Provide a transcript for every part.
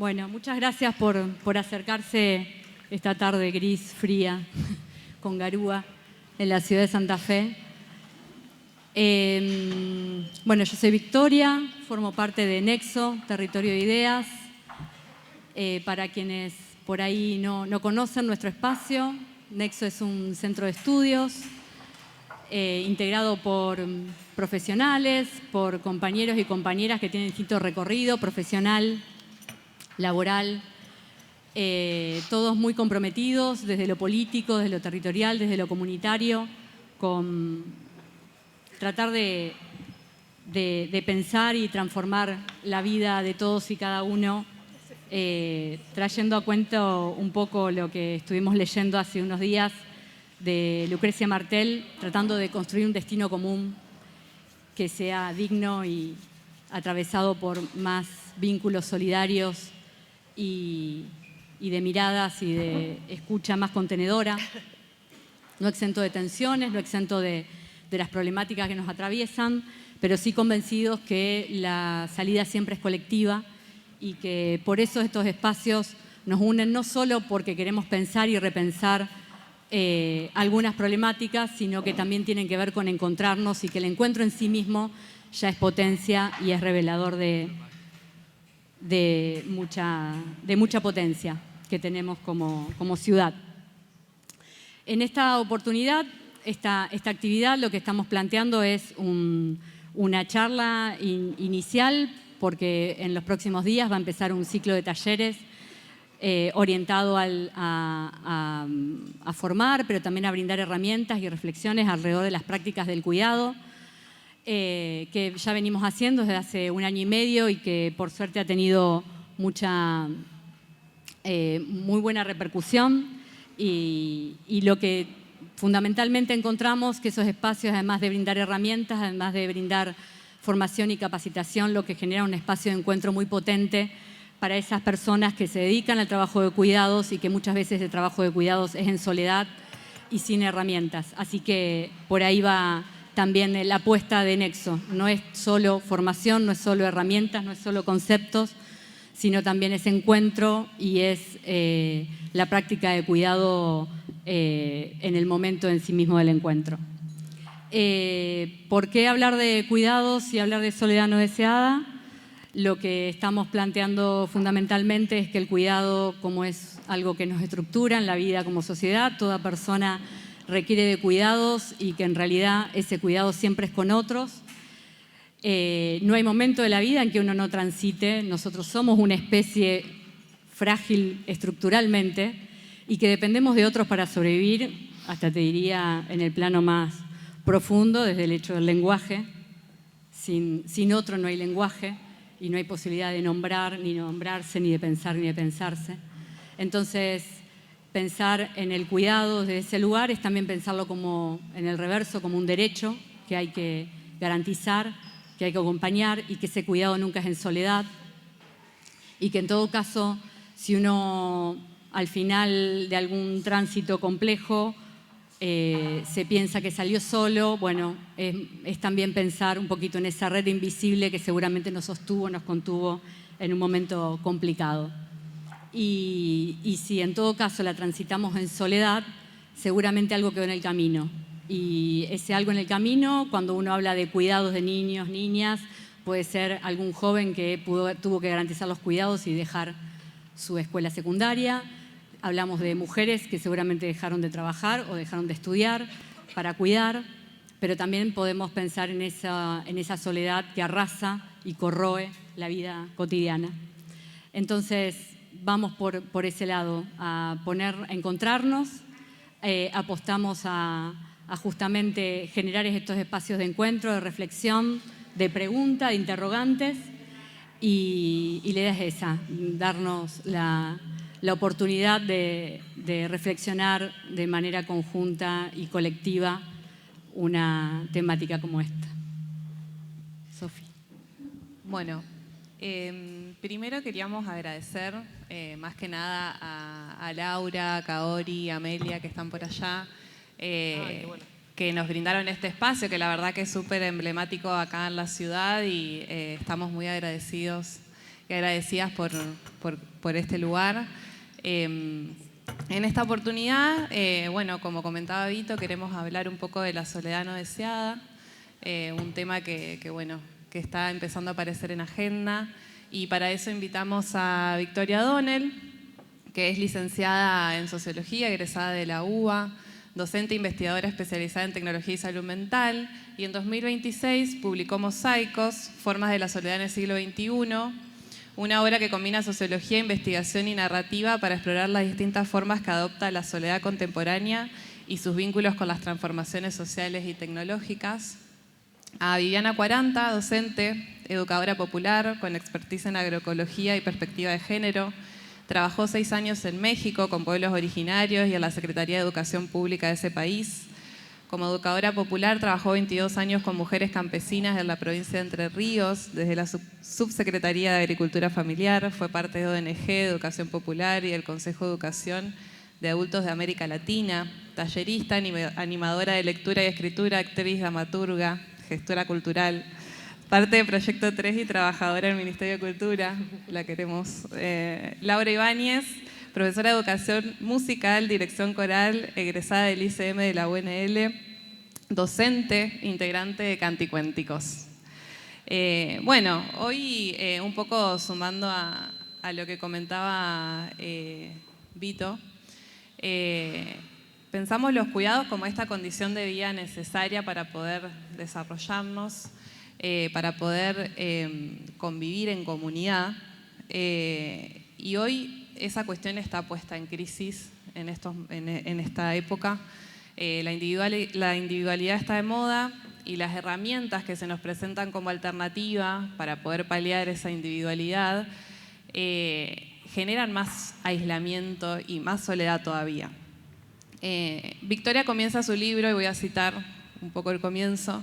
Bueno, muchas gracias por acercarse esta tarde gris, fría, con garúa, en la ciudad de Santa Fe. Bueno, yo soy Victoria, formo parte de Nexo, Territorio de Ideas. Para quienes por ahí no conocen nuestro espacio, Nexo es un centro de estudios integrado por profesionales, por compañeros y compañeras que tienen distinto recorrido profesional, laboral, todos muy comprometidos desde lo político, desde lo territorial, desde lo comunitario, con tratar de pensar y transformar la vida de todos y cada uno, trayendo a cuento un poco lo que estuvimos leyendo hace unos días de Lucrecia Martel, tratando de construir un destino común que sea digno y atravesado por más vínculos solidarios y de miradas y de escucha más contenedora, no exento de tensiones, no exento de las problemáticas que nos atraviesan, pero sí convencidos que la salida siempre es colectiva y que por eso estos espacios nos unen no solo porque queremos pensar y repensar algunas problemáticas, sino que también tienen que ver con encontrarnos y que el encuentro en sí mismo ya es potencia y es revelador de mucha potencia que tenemos como ciudad. En esta oportunidad, esta actividad, lo que estamos planteando es una charla inicial, porque en los próximos días va a empezar un ciclo de talleres orientado a formar, pero también a brindar herramientas y reflexiones alrededor de las prácticas del cuidado, que ya venimos haciendo desde hace 1 año y medio y que por suerte ha tenido muy buena repercusión, y lo que fundamentalmente encontramos que esos espacios, además de brindar herramientas, además de brindar formación y capacitación, lo que genera un espacio de encuentro muy potente para esas personas que se dedican al trabajo de cuidados y que muchas veces el trabajo de cuidados es en soledad y sin herramientas. Así que por ahí va también la apuesta de Nexo. No es solo formación, no es solo herramientas, no es solo conceptos, sino también es encuentro y es la práctica de cuidado en el momento en sí mismo del encuentro. ¿Por qué hablar de cuidados y hablar de soledad no deseada? Lo que estamos planteando fundamentalmente es que el cuidado, como es algo que nos estructura en la vida como sociedad, toda persona requiere de cuidados y que en realidad ese cuidado siempre es con otros. No hay momento de la vida en que uno no transite. Nosotros somos una especie frágil estructuralmente y que dependemos de otros para sobrevivir, hasta te diría en el plano más profundo, desde el hecho del lenguaje. Sin otro no hay lenguaje y no hay posibilidad de nombrar, ni nombrarse, ni de pensar, ni de pensarse. Entonces, pensar en el cuidado desde ese lugar es también pensarlo como, en el reverso, como un derecho que hay que garantizar, que hay que acompañar y que ese cuidado nunca es en soledad. Y que en todo caso, si uno al final de algún tránsito complejo se piensa que salió solo, bueno, es también pensar un poquito en esa red invisible que seguramente nos sostuvo, nos contuvo en un momento complicado. Y si en todo caso la transitamos en soledad, seguramente algo quedó en el camino. Y ese algo en el camino, cuando uno habla de cuidados de niños, niñas, puede ser algún joven que tuvo que garantizar los cuidados y dejar su escuela secundaria. Hablamos de mujeres que seguramente dejaron de trabajar o dejaron de estudiar para cuidar, pero también podemos pensar en esa soledad que arrasa y corroe la vida cotidiana. Entonces, vamos por ese lado, a encontrarnos, apostamos a justamente generar estos espacios de encuentro, de reflexión, de pregunta, de interrogantes, y la idea es esa, darnos la oportunidad de reflexionar de manera conjunta y colectiva una temática como esta. Sofi. Bueno, primero queríamos agradecer más que nada a Laura, a Kaori, a Amelia, que están por allá, que nos brindaron este espacio, que la verdad que es súper emblemático acá en la ciudad y estamos muy agradecidos que agradecidas por este lugar. En esta oportunidad, bueno, como comentaba Vito, queremos hablar un poco de la soledad no deseada, un tema que está empezando a aparecer en agenda, y para eso invitamos a Victoria Donnell, que es licenciada en Sociología, egresada de la UBA, docente e investigadora especializada en tecnología y salud mental, y en 2026 publicó Mosaicos, Formas de la soledad en el siglo XXI, una obra que combina sociología, investigación y narrativa para explorar las distintas formas que adopta la soledad contemporánea y sus vínculos con las transformaciones sociales y tecnológicas. A Viviana Quaranta, docente, educadora popular, con expertise en agroecología y perspectiva de género. Trabajó 6 años en México con pueblos originarios y en la Secretaría de Educación Pública de ese país. Como educadora popular, trabajó 22 años con mujeres campesinas en la provincia de Entre Ríos, desde la Subsecretaría de Agricultura Familiar. Fue parte de ONG de Educación Popular y del Consejo de Educación de Adultos de América Latina. Tallerista, animadora de lectura y escritura, actriz, dramaturga, gestora cultural. Parte de Proyecto 3 y trabajadora del Ministerio de Cultura, la queremos. Laura Ibáñez, profesora de Educación Musical, Dirección Coral, egresada del ICM de la UNL, docente, integrante de Canticuénticos. Bueno, hoy un poco sumando a lo que comentaba Vito, pensamos los cuidados como esta condición de vida necesaria para poder desarrollarnos, para poder convivir en comunidad, y hoy esa cuestión está puesta en crisis en esta época. La individualidad está de moda y las herramientas que se nos presentan como alternativa para poder paliar esa individualidad generan más aislamiento y más soledad todavía. Victoria comienza su libro, y voy a citar un poco el comienzo.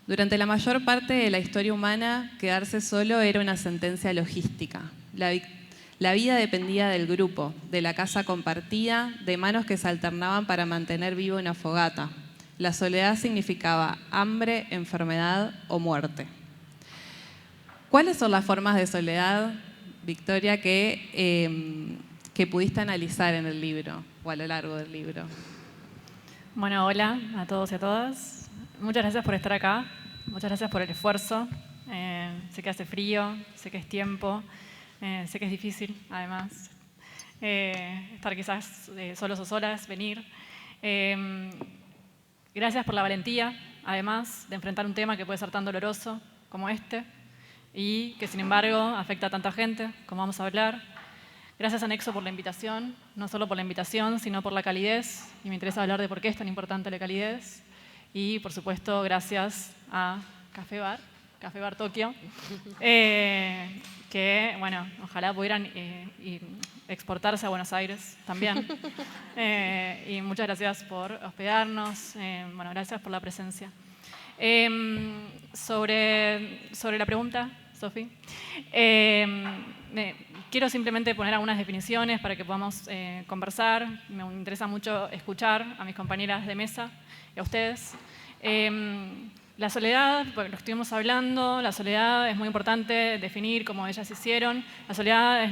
Durante la mayor parte de la historia humana, quedarse solo era una sentencia logística. La vida dependía del grupo, de la casa compartida, de manos que se alternaban para mantener viva una fogata. La soledad significaba hambre, enfermedad o muerte. ¿Cuáles son las formas de soledad, Victoria, que pudiste analizar en el libro o a lo largo del libro? Bueno, hola a todos y a todas. Muchas gracias por estar acá. Muchas gracias por el esfuerzo. Sé que hace frío, sé que es tiempo, sé que es difícil, además, estar quizás solos o solas, venir. Gracias por la valentía, además, de enfrentar un tema que puede ser tan doloroso como este y que, sin embargo, afecta a tanta gente, como vamos a hablar. Gracias, Anexo, por la invitación, no solo por la invitación, sino por la calidez, y me interesa hablar de por qué es tan importante la calidez. Y, por supuesto, gracias a Café Bar Tokio, que, bueno, ojalá pudieran exportarse a Buenos Aires también. Y muchas gracias por hospedarnos, bueno, gracias por la presencia. Sobre la pregunta, Sofi, quiero simplemente poner algunas definiciones para que podamos conversar. Me interesa mucho escuchar a mis compañeras de mesa y a ustedes. La soledad, porque lo estuvimos hablando, la soledad es muy importante definir como ellas hicieron. La soledad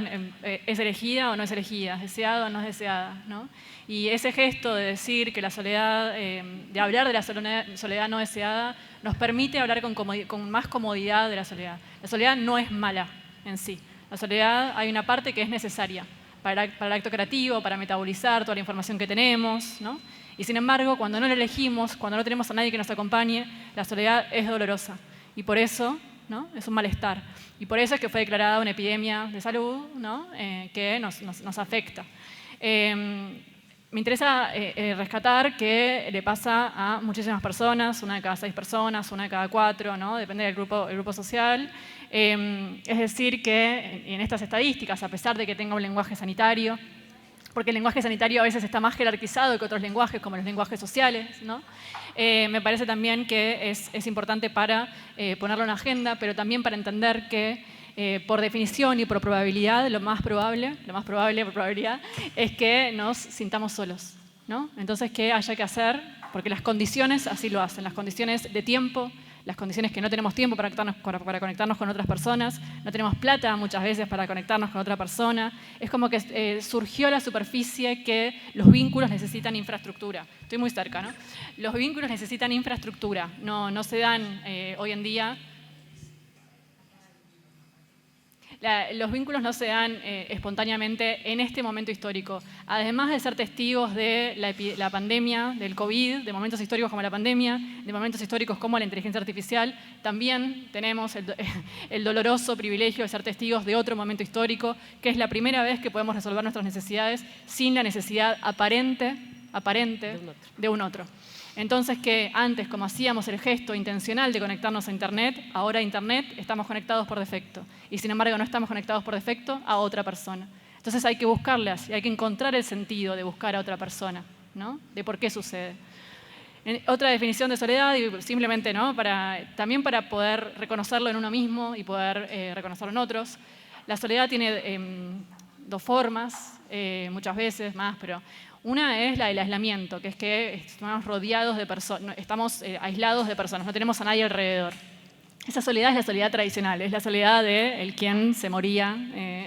es elegida o no es elegida, es deseada o no es deseada, ¿no? Y ese gesto de decir que la soledad, de hablar de la soledad no deseada, nos permite hablar con más comodidad de la soledad. La soledad no es mala en sí. La soledad, hay una parte que es necesaria para el acto creativo, para metabolizar toda la información que tenemos, ¿no? Y sin embargo, cuando no la elegimos, cuando no tenemos a nadie que nos acompañe, la soledad es dolorosa. Y por eso, ¿no?, es un malestar. Y por eso es que fue declarada una epidemia de salud, ¿no?, que nos afecta. Me interesa rescatar que le pasa a muchísimas personas, 1 de cada 6 personas, 1 de cada 4, ¿no?, depende del grupo social. Es decir, que en estas estadísticas, a pesar de que tenga un lenguaje sanitario, porque el lenguaje sanitario a veces está más jerarquizado que otros lenguajes, como los lenguajes sociales, ¿no? Me parece también que es importante para ponerlo en agenda, pero también para entender que por definición y por probabilidad, lo más probable por probabilidad, es que nos sintamos solos, ¿no? Entonces, ¿qué haya que hacer? Porque las condiciones así lo hacen, las condiciones de tiempo, las condiciones que no tenemos tiempo para conectarnos con otras personas, no tenemos plata muchas veces para conectarnos con otra persona. Es como que surgió a la superficie que los vínculos necesitan infraestructura. Estoy muy cerca, ¿no? Los vínculos necesitan infraestructura, no se dan hoy en día. Los vínculos no se dan espontáneamente en este momento histórico. Además de ser testigos de la pandemia, del COVID, de momentos históricos como la pandemia, de momentos históricos como la inteligencia artificial, también tenemos el doloroso privilegio de ser testigos de otro momento histórico, que es la primera vez que podemos resolver nuestras necesidades sin la necesidad aparente de un otro. Entonces, que antes, como hacíamos el gesto intencional de conectarnos a Internet, ahora a Internet estamos conectados por defecto. Y sin embargo, no estamos conectados por defecto a otra persona. Entonces hay que buscarlas y hay que encontrar el sentido de buscar a otra persona, ¿no? De por qué sucede. Otra definición de soledad, y simplemente, ¿no? También para poder reconocerlo en uno mismo y poder reconocerlo en otros. La soledad tiene dos formas, muchas veces más, pero una es la del aislamiento, que es que estamos rodeados de personas, estamos aislados de personas, no tenemos a nadie alrededor. Esa soledad es la soledad tradicional, es la soledad de el quien se moría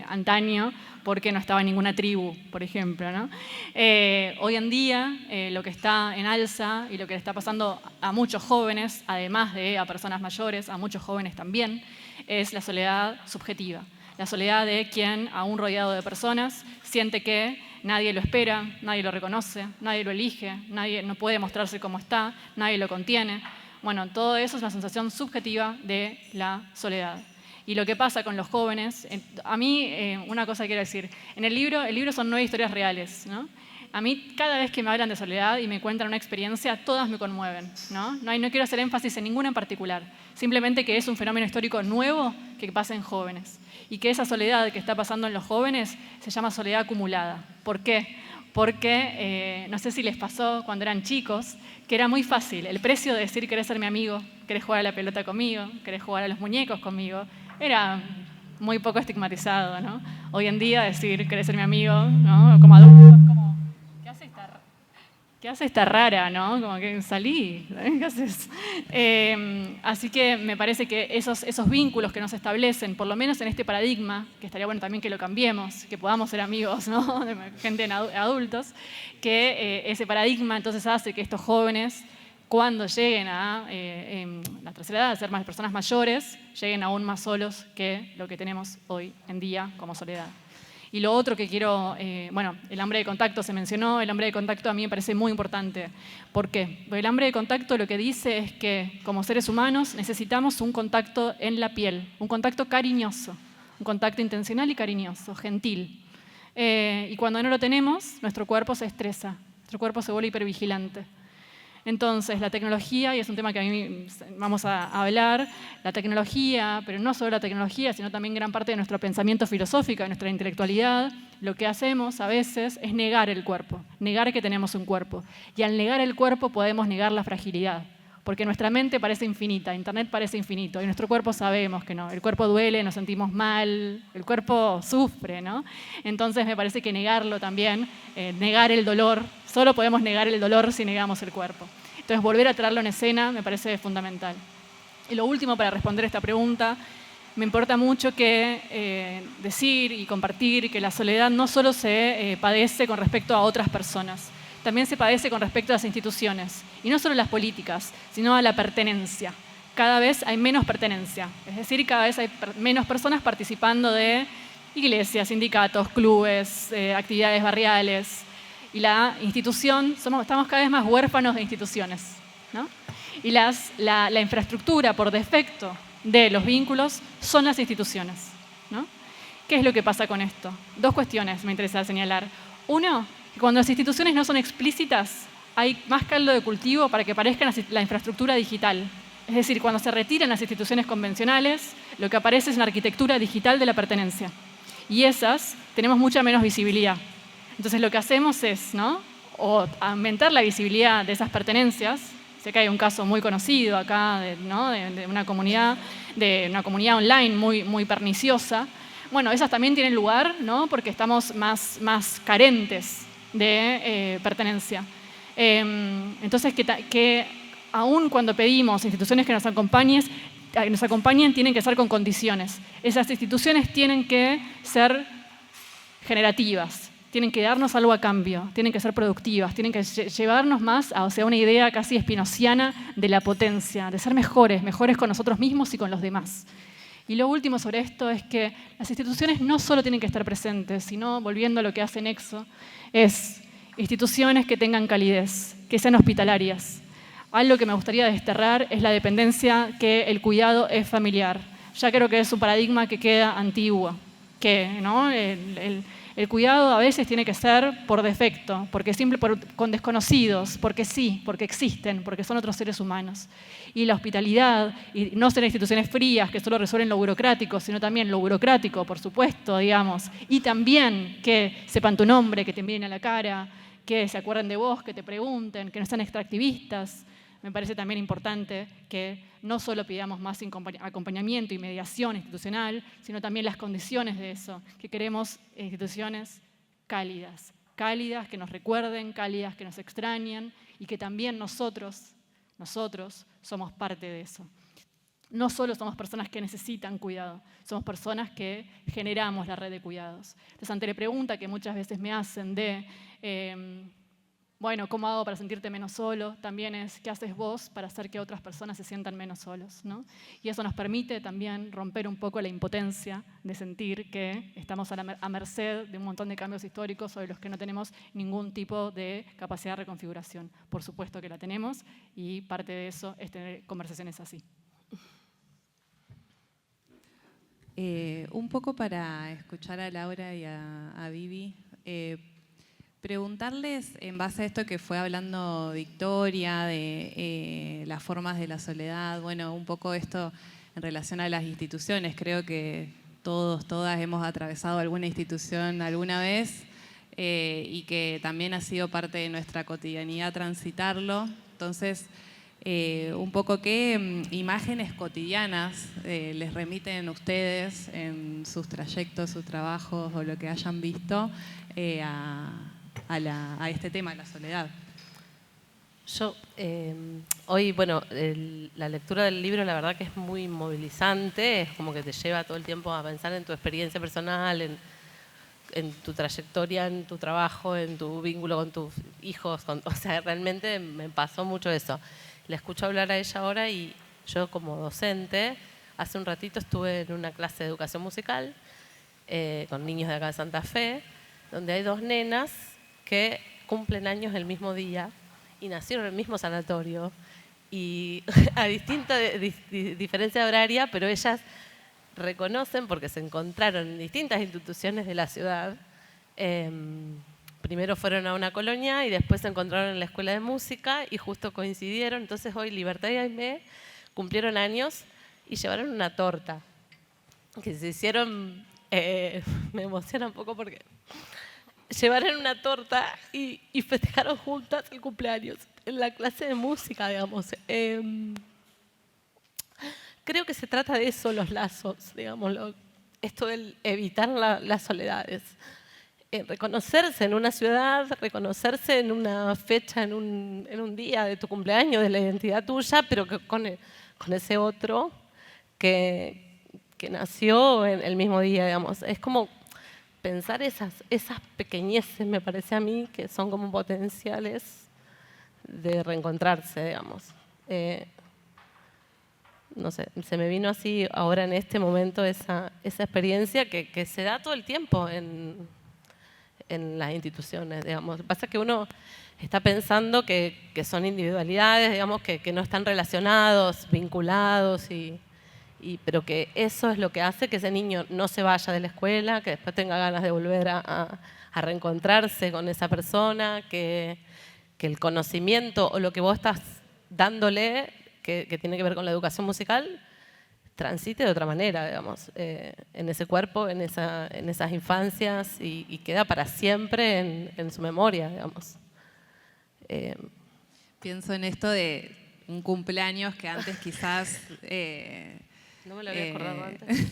antaño porque no estaba en ninguna tribu, por ejemplo, ¿no? Hoy en día lo que está en alza y lo que le está pasando a muchos jóvenes, además de a personas mayores, a muchos jóvenes también, es la soledad subjetiva. La soledad de quien, aún rodeado de personas, siente que nadie lo espera, nadie lo reconoce, nadie lo elige, nadie no puede mostrarse como está, nadie lo contiene. Bueno, todo eso es una sensación subjetiva de la soledad. Y lo que pasa con los jóvenes, a mí una cosa quiero decir, en el libro son 9 historias reales, ¿no? A mí cada vez que me hablan de soledad y me cuentan una experiencia, todas me conmueven, ¿no? No quiero hacer énfasis en ninguna en particular, simplemente que es un fenómeno histórico nuevo que pasa en jóvenes. Y que esa soledad que está pasando en los jóvenes se llama soledad acumulada. ¿Por qué? Porque no sé si les pasó cuando eran chicos, que era muy fácil. El precio de decir querés ser mi amigo, querés jugar a la pelota conmigo, querés jugar a los muñecos conmigo, era muy poco estigmatizado, ¿no? Hoy en día decir querés ser mi amigo, ¿no? Como adulto, es como, ¿qué hace esta rara, no? Como que salí, ¿qué haces? Así que me parece que esos vínculos que nos establecen, por lo menos en este paradigma, que estaría bueno también que lo cambiemos, que podamos ser amigos, ¿no? De gente adultos, que ese paradigma entonces hace que estos jóvenes, cuando lleguen a la tercera edad, a ser más personas mayores, lleguen aún más solos que lo que tenemos hoy en día como soledad. Y lo otro que quiero, bueno, el hambre de contacto se mencionó, el hambre de contacto a mí me parece muy importante. ¿Por qué? Porque el hambre de contacto lo que dice es que como seres humanos necesitamos un contacto en la piel, un contacto cariñoso, un contacto intencional y cariñoso, gentil. Y cuando no lo tenemos, nuestro cuerpo se estresa, nuestro cuerpo se vuelve hipervigilante. Entonces, la tecnología, y es un tema que a mí vamos a hablar, la tecnología, pero no solo la tecnología, sino también gran parte de nuestro pensamiento filosófico, de nuestra intelectualidad, lo que hacemos a veces es negar el cuerpo, negar que tenemos un cuerpo. Y al negar el cuerpo podemos negar la fragilidad, porque nuestra mente parece infinita, Internet parece infinito, y nuestro cuerpo sabemos que no. El cuerpo duele, nos sentimos mal, el cuerpo sufre, ¿no? Entonces me parece que negarlo también, negar el dolor, solo podemos negar el dolor si negamos el cuerpo. Entonces volver a traerlo en escena me parece fundamental. Y lo último para responder esta pregunta, me importa mucho que decir y compartir que la soledad no solo se padece con respecto a otras personas, también se padece con respecto a las instituciones, y no solo las políticas, sino a la pertenencia. Cada vez hay menos pertenencia, es decir, cada vez hay menos personas participando de iglesias, sindicatos, clubes, actividades barriales, y la institución, estamos cada vez más huérfanos de instituciones, ¿no? Y la infraestructura por defecto de los vínculos son las instituciones, ¿no? ¿Qué es lo que pasa con esto? Dos cuestiones me interesa señalar. Uno, que cuando las instituciones no son explícitas, hay más caldo de cultivo para que parezca la infraestructura digital. Es decir, cuando se retiran las instituciones convencionales, lo que aparece es una arquitectura digital de la pertenencia. Y esas tenemos mucha menos visibilidad. Entonces lo que hacemos es, ¿no?, o aumentar la visibilidad de esas pertenencias. Sé que hay un caso muy conocido acá, ¿no?, de una comunidad online muy perniciosa. Bueno, esas también tienen lugar, ¿no?, porque estamos más carentes de pertenencia. Entonces, que aún cuando pedimos instituciones que nos acompañen, tienen que ser con condiciones. Esas instituciones tienen que ser generativas, tienen que darnos algo a cambio, tienen que ser productivas, tienen que llevarnos más hacia una idea casi espinociana de la potencia, de ser mejores con nosotros mismos y con los demás. Y lo último sobre esto es que las instituciones no solo tienen que estar presentes, sino, volviendo a lo que hace Nexo, es instituciones que tengan calidez, que sean hospitalarias. Algo que me gustaría desterrar es la dependencia que el cuidado es familiar. Ya creo que es un paradigma que queda antiguo, que ¿no? El cuidado a veces tiene que ser por defecto, con desconocidos, porque sí, porque existen, porque son otros seres humanos. Y la hospitalidad, y no ser instituciones frías que solo resuelven lo burocrático, sino también lo burocrático, por supuesto, digamos, y también que sepan tu nombre, que te miren a la cara, que se acuerden de vos, que te pregunten, que no sean extractivistas. Me parece también importante que no solo pidamos más acompañamiento y mediación institucional, sino también las condiciones de eso, que queremos instituciones cálidas, que nos recuerden, cálidas, que nos extrañen y que también nosotros somos parte de eso. No solo somos personas que necesitan cuidado, somos personas que generamos la red de cuidados. Entonces, ante la pregunta que muchas veces me hacen de bueno, ¿cómo hago para sentirte menos solo? También es, ¿qué haces vos para hacer que otras personas se sientan menos solos, ¿no? Y eso nos permite también romper un poco la impotencia de sentir que estamos a merced de un montón de cambios históricos sobre los que no tenemos ningún tipo de capacidad de reconfiguración. Por supuesto que la tenemos y parte de eso es tener conversaciones así. Un poco para escuchar a Laura y a Vivi. Preguntarles, en base a esto que fue hablando Victoria, de las formas de la soledad, bueno, un poco esto en relación a las instituciones. Creo que todas hemos atravesado alguna institución alguna vez y que también ha sido parte de nuestra cotidianidad transitarlo. Entonces, un poco qué imágenes cotidianas les remiten ustedes en sus trayectos, sus trabajos o lo que hayan visto a este tema de la soledad. Yo, hoy, bueno, la lectura del libro la verdad que es muy movilizante, es como que te lleva todo el tiempo a pensar en tu experiencia personal, en tu trayectoria, en tu trabajo, en tu vínculo con tus hijos, o sea, realmente me pasó mucho eso. La escucho hablar a ella ahora y yo como docente, hace un ratito estuve en una clase de educación musical con niños de acá de Santa Fe, donde hay 2 nenas que cumplen años el mismo día y nacieron en el mismo sanatorio y a distinta diferencia horaria, pero ellas reconocen porque se encontraron en distintas instituciones de la ciudad. Primero fueron a una colonia y después se encontraron en la escuela de música y justo coincidieron. Entonces hoy Libertad y Aimé cumplieron años y llevaron una torta que se hicieron, me emociona un poco porque llevaron una torta y festejaron juntas el cumpleaños en la clase de música, digamos. Creo que se trata de eso, los lazos, digamos, esto de evitar las soledades. Reconocerse en una ciudad, reconocerse en una fecha, en un día de tu cumpleaños, de la identidad tuya, pero que con ese otro que nació en el mismo día, digamos. Es como pensar esas pequeñeces, me parece a mí, que son como potenciales de reencontrarse, digamos. No sé, se me vino así ahora en este momento esa experiencia que se da todo el tiempo en las instituciones, digamos. Lo que pasa es que uno está pensando que son individualidades, digamos, que no están relacionados, vinculados, pero que eso es lo que hace que ese niño no se vaya de la escuela, que después tenga ganas de volver a reencontrarse con esa persona, que el conocimiento o lo que vos estás dándole, que tiene que ver con la educación musical, transite de otra manera, digamos, en ese cuerpo, en esas infancias y queda para siempre en su memoria, digamos. Pienso en esto de un cumpleaños que antes quizás No me lo había acordado antes.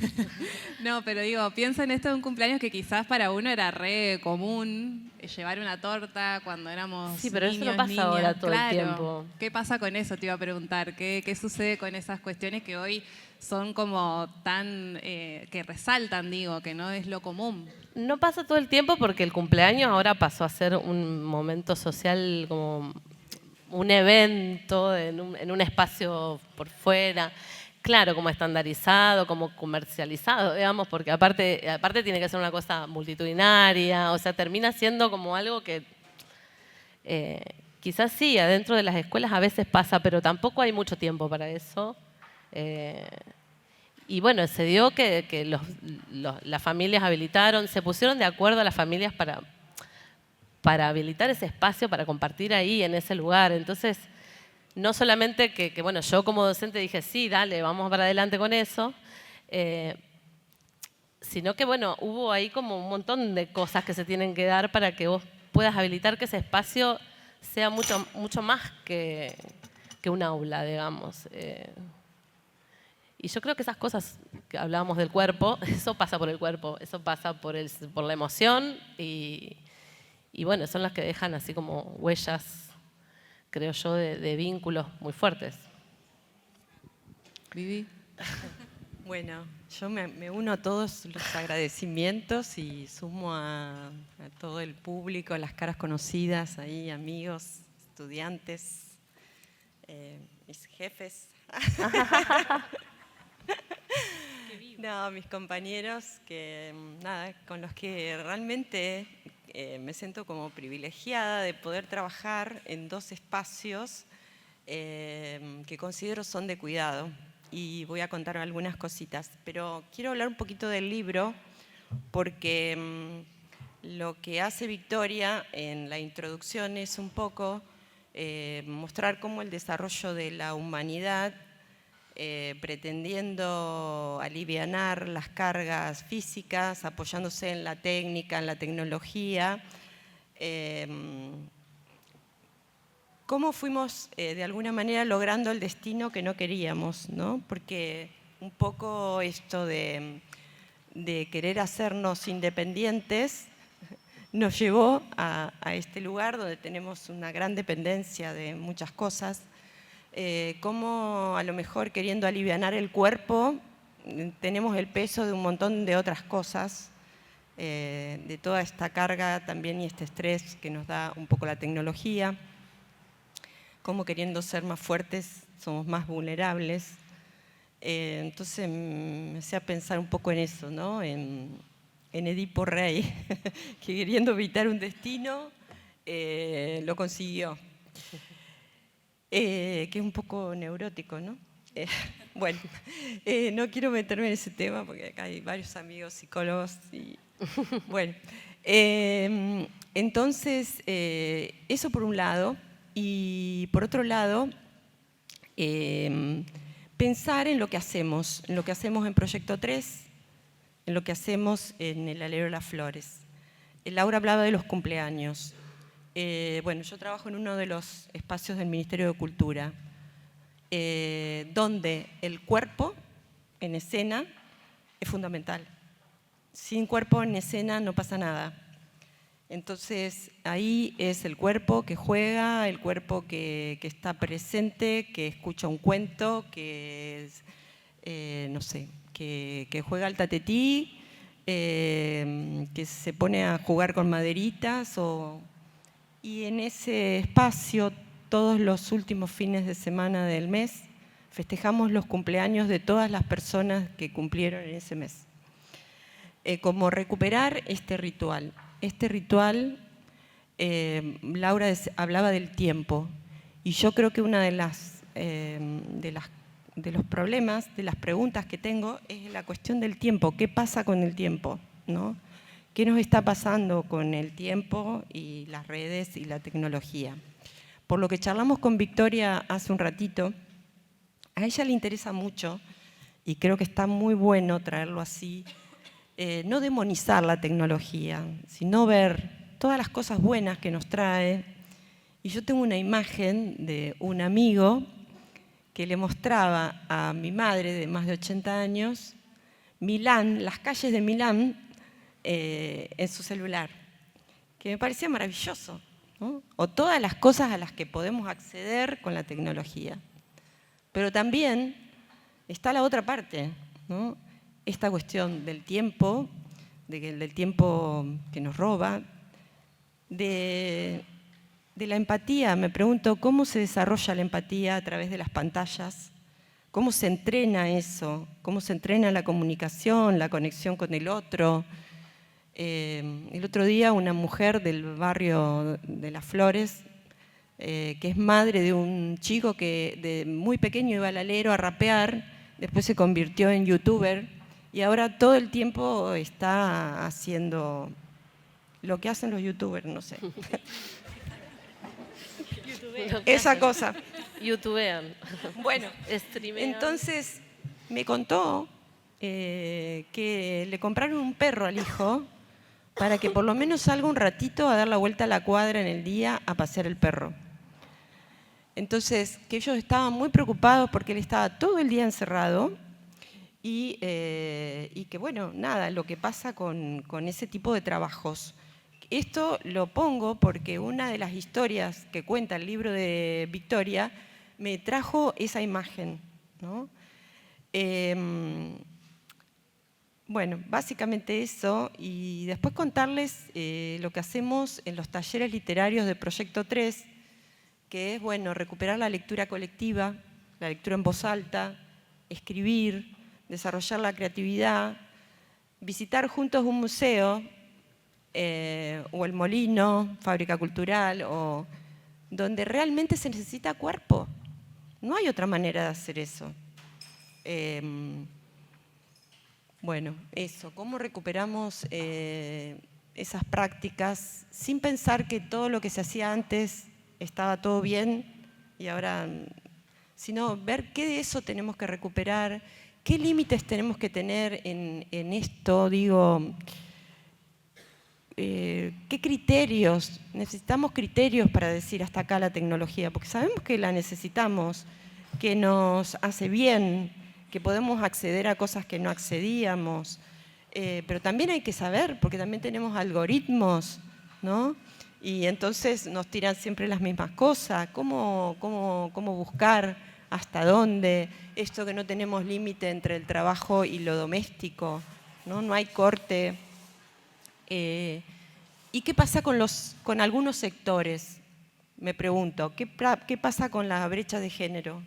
No, pero digo, pienso en esto de un cumpleaños que quizás para uno era re común, llevar una torta cuando éramos Sí, pero niños, eso no pasa niñas. ahora todo el Claro. tiempo. ¿Qué pasa con eso? Te iba a preguntar. ¿Qué sucede con esas cuestiones que hoy son como tan, que resaltan, digo, que no es lo común? No pasa todo el tiempo porque el cumpleaños ahora pasó a ser un momento social, como un evento en un espacio por fuera. Claro, como estandarizado, como comercializado, digamos, porque aparte tiene que ser una cosa multitudinaria, o sea, termina siendo como algo que quizás sí, adentro de las escuelas a veces pasa, pero tampoco hay mucho tiempo para eso. Y bueno, se dio que las familias habilitaron, se pusieron de acuerdo a las familias para habilitar ese espacio, para compartir ahí, en ese lugar. Entonces, no solamente que bueno, yo como docente dije, sí, dale, vamos para adelante con eso, sino que bueno, hubo ahí como un montón de cosas que se tienen que dar para que vos puedas habilitar que ese espacio sea mucho más que un aula, digamos. Y yo creo que esas cosas que hablábamos del cuerpo, eso pasa por el cuerpo, eso pasa por la emoción y bueno, son las que dejan así como huellas, creo yo, de vínculos muy fuertes. Vivi. Bueno, yo me uno a todos los agradecimientos y sumo a todo el público, a las caras conocidas ahí, amigos, estudiantes, mis jefes. No, mis compañeros, que nada, con los que realmente me siento como privilegiada de poder trabajar en dos espacios que considero son de cuidado. Y voy a contar algunas cositas, pero quiero hablar un poquito del libro porque lo que hace Victoria en la introducción es un poco mostrar cómo el desarrollo de la humanidad, pretendiendo alivianar las cargas físicas, apoyándose en la técnica, en la tecnología, cómo fuimos de alguna manera logrando el destino que no queríamos, ¿no? Porque un poco esto de querer hacernos independientes nos llevó a este lugar donde tenemos una gran dependencia de muchas cosas, cómo a lo mejor queriendo alivianar el cuerpo tenemos el peso de un montón de otras cosas, de toda esta carga también y este estrés que nos da un poco la tecnología. Cómo queriendo ser más fuertes somos más vulnerables. Entonces me empecé a pensar un poco en eso, ¿no? En Edipo Rey, que queriendo evitar un destino, lo consiguió. Que es un poco neurótico, ¿no? Bueno, no quiero meterme en ese tema porque acá hay varios amigos psicólogos. Y, bueno, entonces, eso por un lado. Y por otro lado, pensar en lo que hacemos en Proyecto 3, en lo que hacemos en el Alero de las Flores. Laura hablaba de los cumpleaños. Bueno, yo trabajo en uno de los espacios del Ministerio de Cultura, donde el cuerpo en escena es fundamental. Sin cuerpo en escena no pasa nada. Entonces, ahí es el cuerpo que juega, el cuerpo que está presente, que escucha un cuento, que, no sé, que juega al tatetí, que se pone a jugar con maderitas. Y en ese espacio, todos los últimos fines de semana del mes, festejamos los cumpleaños de todas las personas que cumplieron en ese mes. Como recuperar este ritual. Este ritual, Laura hablaba del tiempo, y yo creo que una de los problemas, de las preguntas que tengo, es la cuestión del tiempo. ¿Qué pasa con el tiempo? ¿No? ¿Qué nos está pasando con el tiempo y las redes y la tecnología? Por lo que charlamos con Victoria hace un ratito, a ella le interesa mucho, y creo que está muy bueno traerlo así, no demonizar la tecnología, sino ver todas las cosas buenas que nos trae. Y yo tengo una imagen de un amigo que le mostraba a mi madre de más de 80 años Milán, las calles de Milán, en su celular, que me parecía maravilloso, ¿no? O todas las cosas a las que podemos acceder con la tecnología. Pero también está la otra parte, ¿no? Esta cuestión del tiempo que nos roba, de la empatía. Me pregunto cómo se desarrolla la empatía a través de las pantallas, cómo se entrena eso, cómo se entrena la comunicación, la conexión con el otro. El otro día una mujer del barrio de Las Flores, que es madre de un chico que de muy pequeño iba al alero a rapear, después se convirtió en youtuber y ahora todo el tiempo está haciendo lo que hacen los youtubers, no sé. Esa cosa. YouTubean. Bueno, Streamean. entonces me contó que le compraron un perro al hijo para que por lo menos salga un ratito a dar la vuelta a la cuadra en el día a pasear el perro. Entonces, que ellos estaban muy preocupados porque él estaba todo el día encerrado y que, bueno, nada, lo que pasa con ese tipo de trabajos. Esto lo pongo porque una de las historias que cuenta el libro de Victoria me trajo esa imagen, ¿no? Bueno, básicamente eso, y después contarles lo que hacemos en los talleres literarios de Proyecto 3, que es, bueno, recuperar la lectura colectiva, la lectura en voz alta, escribir, desarrollar la creatividad, visitar juntos un museo, o el Molino, Fábrica Cultural, o donde realmente se necesita cuerpo. No hay otra manera de hacer eso. Bueno, eso, ¿cómo recuperamos esas prácticas sin pensar que todo lo que se hacía antes estaba todo bien y ahora, sino ver qué de eso tenemos que recuperar, qué límites tenemos que tener en esto, digo, qué criterios, necesitamos criterios para decir hasta acá la tecnología, porque sabemos que la necesitamos, que nos hace bien, que podemos acceder a cosas que no accedíamos, pero también hay que saber, porque también tenemos algoritmos, ¿no? Y entonces nos tiran siempre las mismas cosas, ¿cómo buscar? ¿Hasta dónde? Esto que no tenemos límite entre el trabajo y lo doméstico, ¿no? No hay corte. ¿Y qué pasa con algunos sectores? Me pregunto, ¿qué pasa con la brecha de género?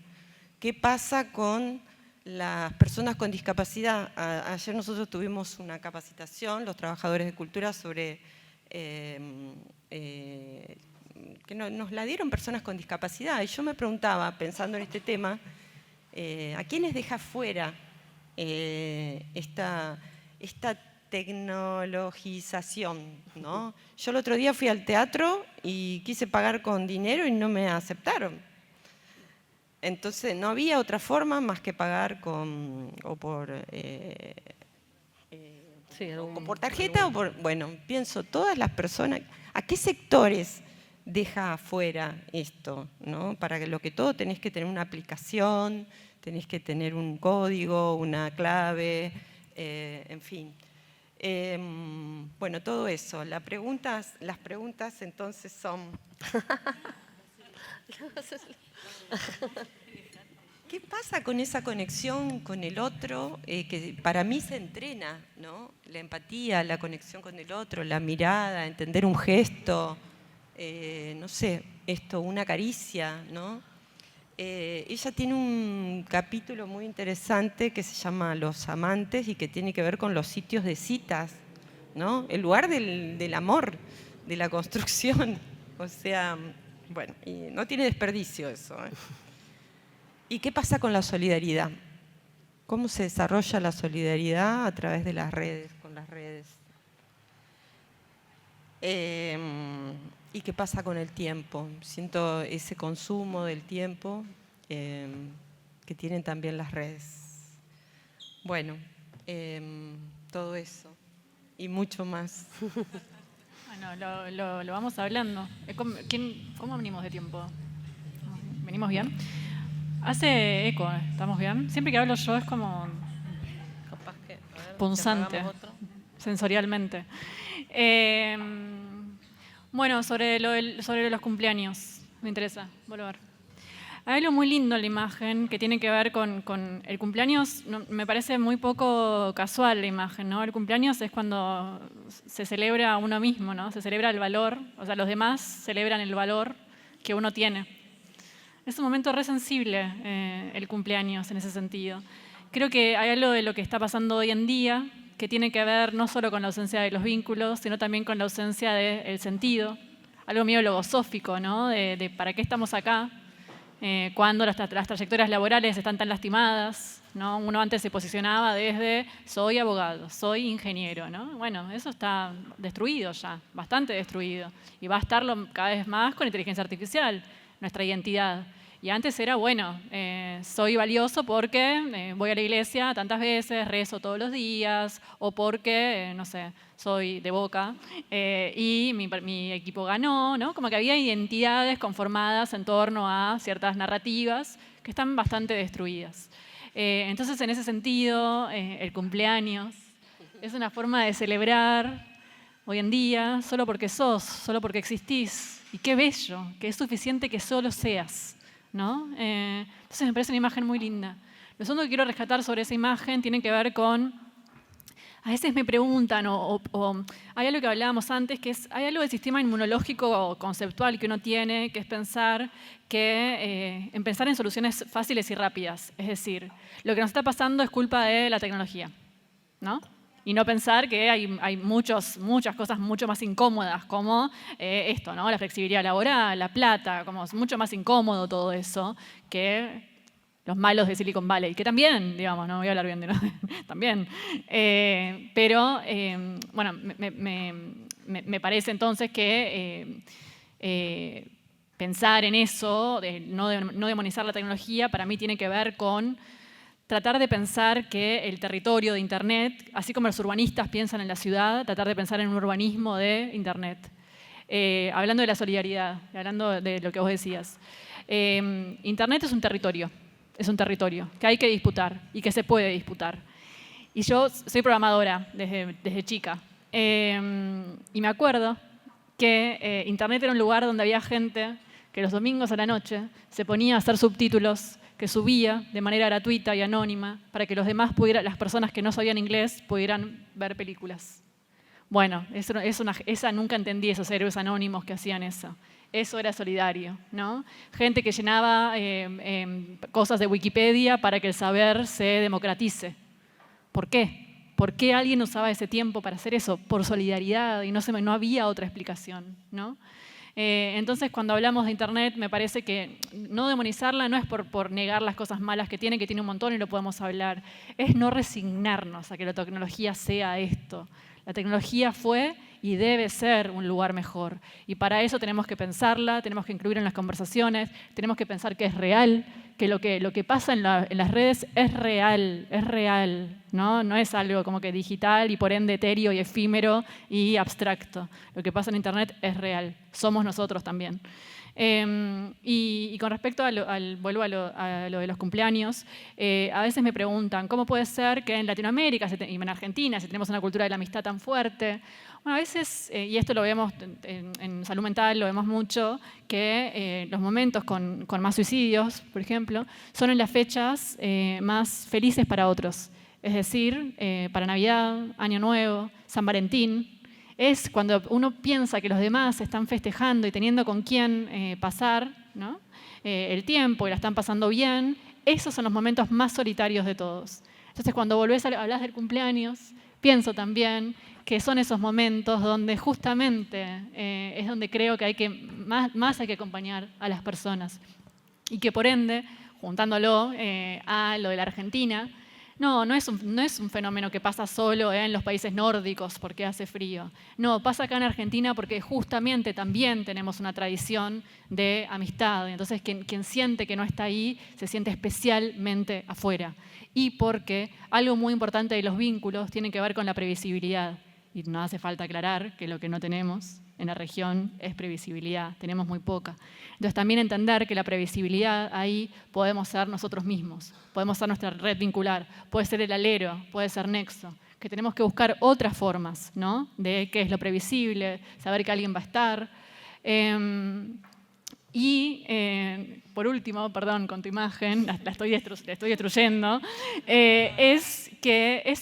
¿Qué pasa con las personas con discapacidad? Ayer nosotros tuvimos una capacitación, los trabajadores de cultura, sobre que nos la dieron personas con discapacidad. Y yo me preguntaba, pensando en este tema, ¿a quiénes deja fuera esta tecnologización, ¿no? Yo el otro día fui al teatro y quise pagar con dinero y no me aceptaron. Entonces no había otra forma más que pagar o por tarjeta o por... Bueno, pienso, todas las personas... ¿A qué sectores deja afuera esto, ¿no? Para lo que todo tenés que tener una aplicación, tenés que tener un código, una clave, en fin. Bueno, todo eso. Las preguntas entonces son... ¿Qué pasa con esa conexión con el otro? Que para mí se entrena, ¿no? La empatía, la conexión con el otro, la mirada, entender un gesto, no sé, una caricia, ¿no? Ella tiene un capítulo muy interesante que se llama Los amantes y que tiene que ver con los sitios de citas, ¿no? El lugar del amor, de la construcción. O sea, bueno, y no tiene desperdicio eso, ¿eh? ¿Y qué pasa con la solidaridad? ¿Cómo se desarrolla la solidaridad a través de las redes, con las redes? ¿Y qué pasa con el tiempo? Siento ese consumo del tiempo que tienen también las redes. Bueno, todo eso y mucho más. Bueno, lo vamos hablando. ¿Cómo venimos de tiempo? ¿Venimos bien? Hace eco, ¿estamos bien? Siempre que hablo yo es como Capaz que, a ver, punzante, si apagamos otro. sensorialmente. Bueno, sobre los cumpleaños, me interesa volver. Hay algo muy lindo en la imagen que tiene que ver con el cumpleaños. Me parece muy poco casual la imagen, ¿no? El cumpleaños es cuando se celebra a uno mismo, ¿no? Se celebra el valor, o sea, los demás celebran el valor que uno tiene. Es un momento re sensible el cumpleaños en ese sentido. Creo que hay algo de lo que está pasando hoy en día que tiene que ver no solo con la ausencia de los vínculos, sino también con la ausencia del sentido. Algo medio logosófico, ¿no? De para qué estamos acá, cuando las trayectorias laborales están tan lastimadas, ¿no? Uno antes se posicionaba desde soy abogado, soy ingeniero, ¿no? Bueno, eso está destruido ya, bastante destruido. Y va a estarlo cada vez más con inteligencia artificial, nuestra identidad. Y antes era, bueno, soy valioso porque voy a la iglesia tantas veces, rezo todos los días, o porque, no sé, soy de Boca y mi equipo ganó, ¿no? Como que había identidades conformadas en torno a ciertas narrativas que están bastante destruidas. Entonces, en ese sentido, el cumpleaños es una forma de celebrar hoy en día solo porque sos, solo porque existís. Y qué bello, que es suficiente que solo seas, ¿no? Entonces me parece una imagen muy linda. Lo segundo que quiero rescatar sobre esa imagen tiene que ver con, a veces me preguntan, o hay algo que hablábamos antes, que es, hay algo del sistema inmunológico conceptual que uno tiene, que es pensar en pensar en soluciones fáciles y rápidas. Es decir, lo que nos está pasando es culpa de la tecnología, ¿no? Y no pensar que hay muchas cosas mucho más incómodas, como esto, ¿no? La flexibilidad laboral, la plata, como es mucho más incómodo todo eso que los malos de Silicon Valley, que también, digamos, no voy a hablar bien de los también. Pero, bueno, me parece entonces que pensar en eso, de no demonizar la tecnología, para mí tiene que ver con tratar de pensar que el territorio de Internet, así como los urbanistas piensan en la ciudad, tratar de pensar en un urbanismo de Internet. Hablando de la solidaridad, hablando de lo que vos decías. Internet es un territorio que hay que disputar y que se puede disputar. Y yo soy programadora desde chica. Y me acuerdo que Internet era un lugar donde había gente que los domingos a la noche se ponía a hacer subtítulos que subía de manera gratuita y anónima para que los demás las personas que no sabían inglés pudieran ver películas. Bueno, esa nunca entendí esos héroes anónimos que hacían eso. Eso era solidario, ¿no? Gente que llenaba cosas de Wikipedia para que el saber se democratice. ¿Por qué? ¿Por qué alguien usaba ese tiempo para hacer eso? Por solidaridad y no había otra explicación, ¿no? Entonces, cuando hablamos de Internet, me parece que no demonizarla no es por negar las cosas malas que tiene un montón y lo podemos hablar. Es no resignarnos a que la tecnología sea esto. La tecnología fue y debe ser un lugar mejor. Y para eso tenemos que pensarla, tenemos que incluir en las conversaciones, tenemos que pensar que es real, que lo que pasa en las redes es real, ¿no? No es algo como que digital y por ende etéreo y efímero y abstracto. Lo que pasa en Internet es real, somos nosotros también. Y con respecto vuelvo a lo de los cumpleaños, a veces me preguntan, ¿cómo puede ser que en Latinoamérica y en Argentina, si tenemos una cultura de la amistad tan fuerte? Bueno, a veces, y esto lo vemos en salud mental, lo vemos mucho, que los momentos con más suicidios, por ejemplo, son en las fechas más felices para otros. Es decir, para Navidad, Año Nuevo, San Valentín. Es cuando uno piensa que los demás están festejando y teniendo con quién pasar, ¿no? El tiempo y la están pasando bien, esos son los momentos más solitarios de todos. Entonces, cuando volvés a hablar del cumpleaños, pienso también que son esos momentos donde justamente es donde creo que más hay que acompañar a las personas. Y que por ende, juntándolo a lo de la Argentina, no es un fenómeno que pasa solo en los países nórdicos porque hace frío. No, pasa acá en Argentina porque justamente también tenemos una tradición de amistad. Entonces, quien siente que no está ahí, se siente especialmente afuera. Y porque algo muy importante de los vínculos tiene que ver con la previsibilidad. Y no hace falta aclarar que lo que no tenemos en la región es previsibilidad, tenemos muy poca. Entonces también entender que la previsibilidad ahí podemos ser nosotros mismos, podemos ser nuestra red vincular, puede ser el alero, puede ser Nexo, que tenemos que buscar otras formas, ¿no?, de qué es lo previsible, saber que alguien va a estar. Por último, perdón, con tu imagen, la estoy destruyendo, es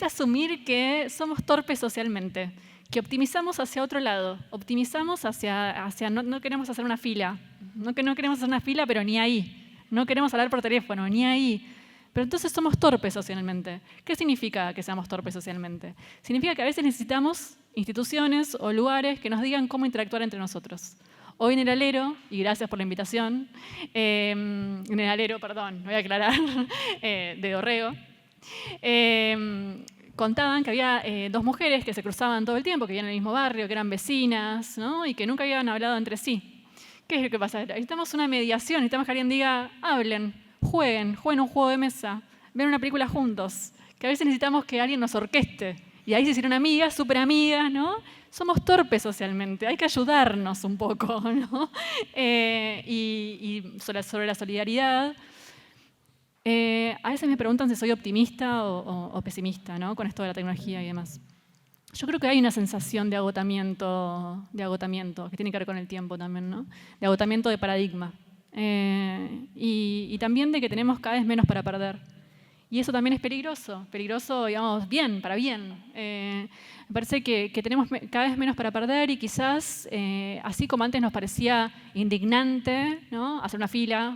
asumir que somos torpes socialmente, que optimizamos hacia otro lado, optimizamos no queremos hacer una fila, no queremos hacer una fila, pero ni ahí, no queremos hablar por teléfono, ni ahí. Pero entonces somos torpes socialmente. ¿Qué significa que seamos torpes socialmente? Significa que a veces necesitamos instituciones o lugares que nos digan cómo interactuar entre nosotros. Hoy en el alero, y gracias por la invitación, en el alero, perdón, voy a aclarar, de Dorrego, contaban que había dos mujeres que se cruzaban todo el tiempo, que vivían en el mismo barrio, que eran vecinas, ¿no?, y que nunca habían hablado entre sí. ¿Qué es lo que pasa? Necesitamos una mediación, necesitamos que alguien diga, hablen, jueguen un juego de mesa, ven una película juntos, que a veces necesitamos que alguien nos orqueste. Y ahí se hicieron amigas, súper amigas, ¿no? Somos torpes socialmente, hay que ayudarnos un poco, ¿no? Y sobre la solidaridad, a veces me preguntan si soy optimista o pesimista, ¿no?, con esto de la tecnología y demás. Yo creo que hay una sensación de agotamiento que tiene que ver con el tiempo también, ¿no?, de agotamiento de paradigma. Y también de que tenemos cada vez menos para perder. Y eso también es peligroso, digamos, para bien. Me parece que tenemos cada vez menos para perder y quizás, así como antes nos parecía indignante, ¿no?, hacer una fila,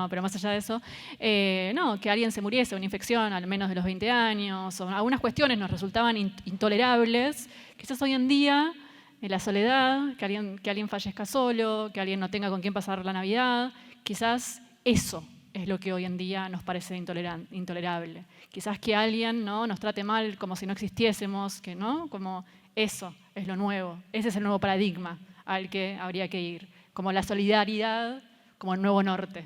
pero más allá de eso, que alguien se muriese de una infección al menos de los 20 años, o algunas cuestiones nos resultaban intolerables, quizás hoy en día, la soledad, que alguien fallezca solo, que alguien no tenga con quién pasar la Navidad, quizás eso es lo que hoy en día nos parece intolerable. Quizás que alguien, ¿no?, nos trate mal como si no existiésemos, ¿no?, como eso es lo nuevo, ese es el nuevo paradigma al que habría que ir, como la solidaridad como el nuevo norte.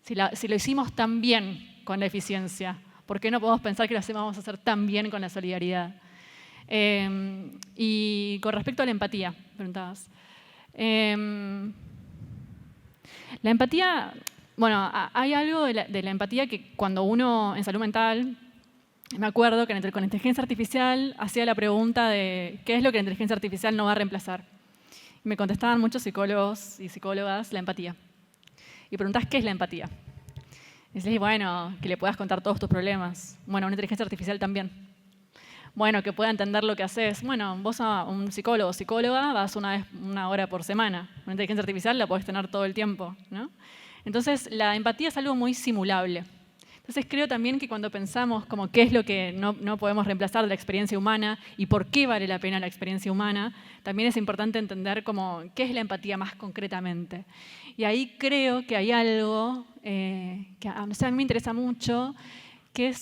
Si lo hicimos tan bien con la eficiencia, ¿por qué no podemos pensar que lo vamos a hacer tan bien con la solidaridad? Y con respecto a la empatía, preguntabas. La empatía, bueno, hay algo de la empatía que cuando uno en salud mental, me acuerdo que con inteligencia artificial hacía la pregunta de ¿qué es lo que la inteligencia artificial no va a reemplazar? Y me contestaban muchos psicólogos y psicólogas, la empatía. Y preguntás, ¿qué es la empatía? Y decís, bueno, que le puedas contar todos tus problemas. Bueno, una inteligencia artificial también. Bueno, que pueda entender lo que haces. Bueno, vos a un psicólogo o psicóloga vas una hora por semana. Una inteligencia artificial la podés tener todo el tiempo, ¿no? Entonces, la empatía es algo muy simulable. Entonces, creo también que cuando pensamos como qué es lo que no podemos reemplazar de la experiencia humana y por qué vale la pena la experiencia humana, también es importante entender como qué es la empatía más concretamente. Y ahí creo que hay algo que a mí me interesa mucho, que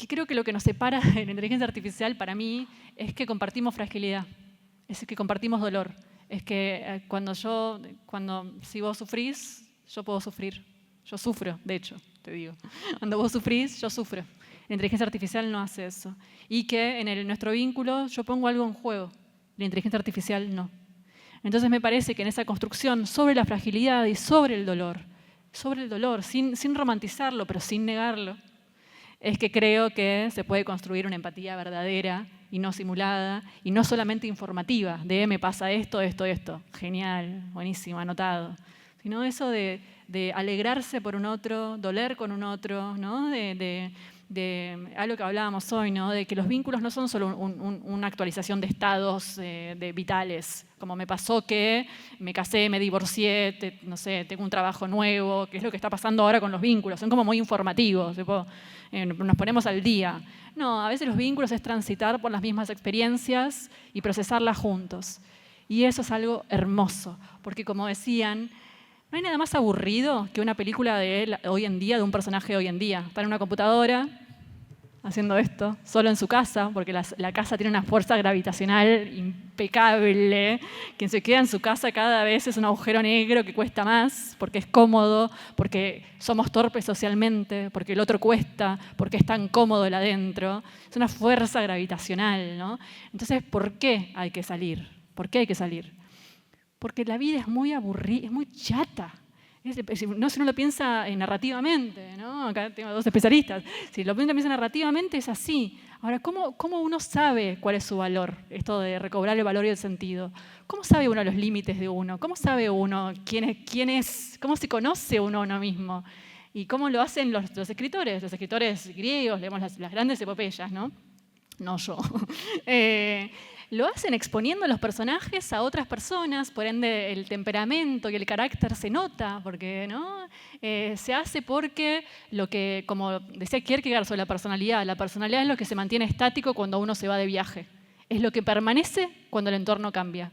creo que lo que nos separa de la inteligencia artificial para mí es que compartimos fragilidad, es que compartimos dolor. Es que si vos sufrís, yo puedo sufrir. Yo sufro, de hecho, te digo. Cuando vos sufrís, yo sufro. La inteligencia artificial no hace eso. Y que en nuestro vínculo yo pongo algo en juego. La inteligencia artificial no. Entonces me parece que en esa construcción sobre la fragilidad y sobre el dolor, sin romantizarlo, pero sin negarlo, es que creo que se puede construir una empatía verdadera y no simulada, y no solamente informativa, de me pasa esto. Genial, buenísimo, anotado. Sino eso de alegrarse por un otro, doler con un otro, ¿no? De algo que hablábamos hoy, ¿no? De que los vínculos no son solo una actualización de estados vitales, como me pasó que me casé, me divorcié, no sé, tengo un trabajo nuevo, que es lo que está pasando ahora con los vínculos, son como muy informativos, nos ponemos al día. No, a veces los vínculos es transitar por las mismas experiencias y procesarlas juntos. Y eso es algo hermoso, porque como decían, no hay nada más aburrido que una película de él hoy en día, de un personaje de hoy en día. Está en una computadora haciendo esto, solo en su casa, porque la casa tiene una fuerza gravitacional impecable. Quien se queda en su casa cada vez es un agujero negro que cuesta más, porque es cómodo, porque somos torpes socialmente, porque el otro cuesta, porque es tan cómodo el adentro. Es una fuerza gravitacional, ¿no? Entonces, ¿por qué hay que salir? ¿Por qué hay que salir? porque la vida es muy aburrida, es muy chata. No, si uno lo piensa narrativamente, ¿no? Acá tengo dos especialistas. Si lo piensa narrativamente es así. Ahora, ¿cómo uno sabe cuál es su valor? Esto de recobrar el valor y el sentido. ¿Cómo sabe uno los límites de uno? ¿Cómo sabe uno quién es? ¿Cómo se conoce uno a uno mismo? ¿Y cómo lo hacen los escritores? Los escritores griegos, leemos las grandes epopeyas, ¿no? No yo. Lo hacen exponiendo a los personajes a otras personas, por ende el temperamento y el carácter se nota, porque ¿no? Se hace porque lo que, como decía Kierkegaard sobre la personalidad es lo que se mantiene estático cuando uno se va de viaje, es lo que permanece cuando el entorno cambia.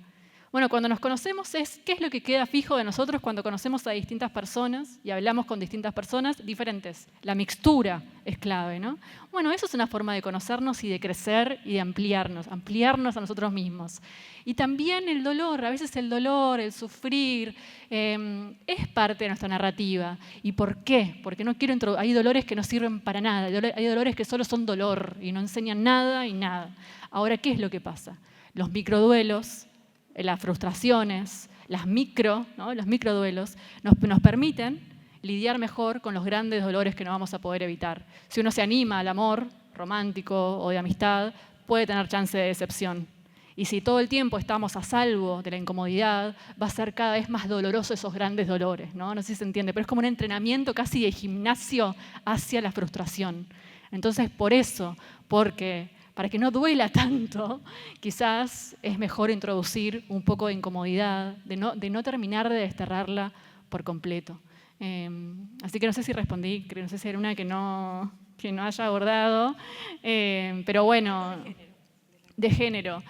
Bueno, cuando nos conocemos ¿qué es lo que queda fijo de nosotros cuando conocemos a distintas personas y hablamos con distintas personas diferentes? La mixtura es clave, ¿no? Bueno, eso es una forma de conocernos y de crecer y de ampliarnos a nosotros mismos. Y también el dolor, a veces el dolor, el sufrir, es parte de nuestra narrativa. ¿Y por qué? Porque hay dolores que no sirven para nada, hay dolores que solo son dolor y no enseñan nada y nada. Ahora, ¿qué es lo que pasa? Los microduelos, las frustraciones, los microduelos nos permiten lidiar mejor con los grandes dolores que no vamos a poder evitar. Si uno se anima al amor romántico o de amistad, puede tener chance de decepción. Y si todo el tiempo estamos a salvo de la incomodidad, va a ser cada vez más doloroso esos grandes dolores, ¿no? No sé si se entiende, pero es como un entrenamiento casi de gimnasio hacia la frustración. Entonces, por eso, para que no duela tanto, quizás es mejor introducir un poco de incomodidad, de no terminar de desterrarla por completo. Así que no sé si respondí, no sé si era una que no haya abordado, pero bueno, de género.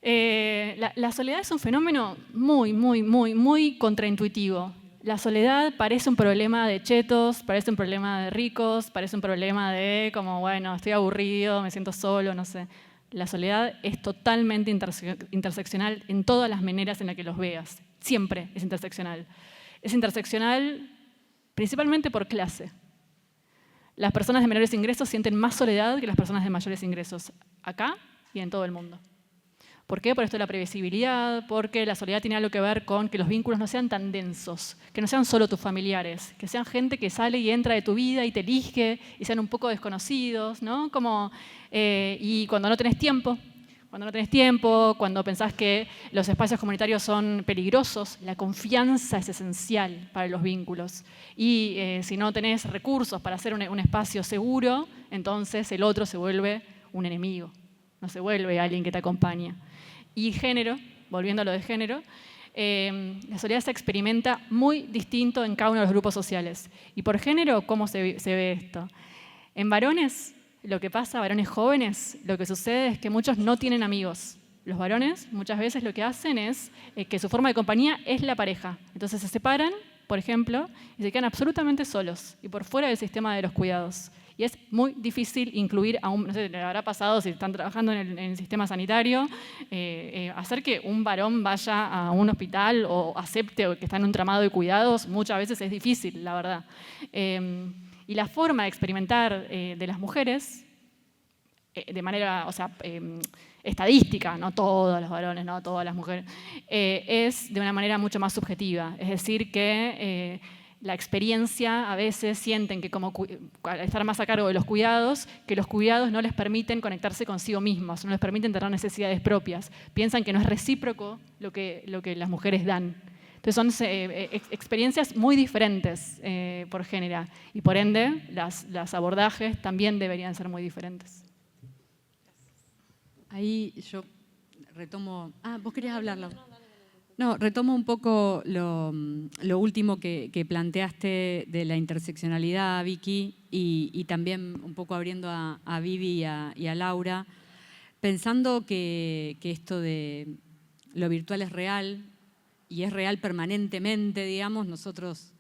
La soledad es un fenómeno muy contraintuitivo. La soledad parece un problema de chetos, parece un problema de ricos, parece un problema de como, bueno, estoy aburrido, me siento solo, no sé. La soledad es totalmente interseccional en todas las maneras en las que los veas. Siempre es interseccional. Es interseccional principalmente por clase. Las personas de menores ingresos sienten más soledad que las personas de mayores ingresos, acá y en todo el mundo. ¿Por qué? Por esto de la previsibilidad, porque la soledad tiene algo que ver con que los vínculos no sean tan densos, que no sean solo tus familiares, que sean gente que sale y entra de tu vida y te elige y sean un poco desconocidos, ¿no? Y cuando no tenés tiempo, cuando pensás que los espacios comunitarios son peligrosos, la confianza es esencial para los vínculos. Y si no tenés recursos para hacer un espacio seguro, entonces el otro se vuelve un enemigo, no se vuelve alguien que te acompaña. Y género, volviendo a lo de género, la soledad se experimenta muy distinto en cada uno de los grupos sociales. Y por género, ¿cómo se ve esto? En varones, lo que pasa, varones jóvenes, lo que sucede es que muchos no tienen amigos. Los varones muchas veces lo que hacen es que su forma de compañía es la pareja. Entonces se separan, por ejemplo, y se quedan absolutamente solos y por fuera del sistema de los cuidados. Y es muy difícil incluir no sé, le habrá pasado si están trabajando en el sistema sanitario, hacer que un varón vaya a un hospital o acepte que está en un tramado de cuidados, muchas veces es difícil, la verdad. Y la forma de experimentar de las mujeres, de manera, estadística, no todos los varones, no todas las mujeres, es de una manera mucho más subjetiva. Es decir, que la experiencia a veces sienten que al estar más a cargo de los cuidados, que los cuidados no les permiten conectarse consigo mismos, no les permiten tener necesidades propias. Piensan que no es recíproco lo que las mujeres dan. Entonces son experiencias muy diferentes por género y por ende los abordajes también deberían ser muy diferentes. Ahí yo retomo... ¿vos querías hablarlo? No, retomo un poco lo último que planteaste de la interseccionalidad, Vicky, y también un poco abriendo a Vivi y a Laura, pensando que esto de lo virtual es real y es real permanentemente, digamos, nosotros,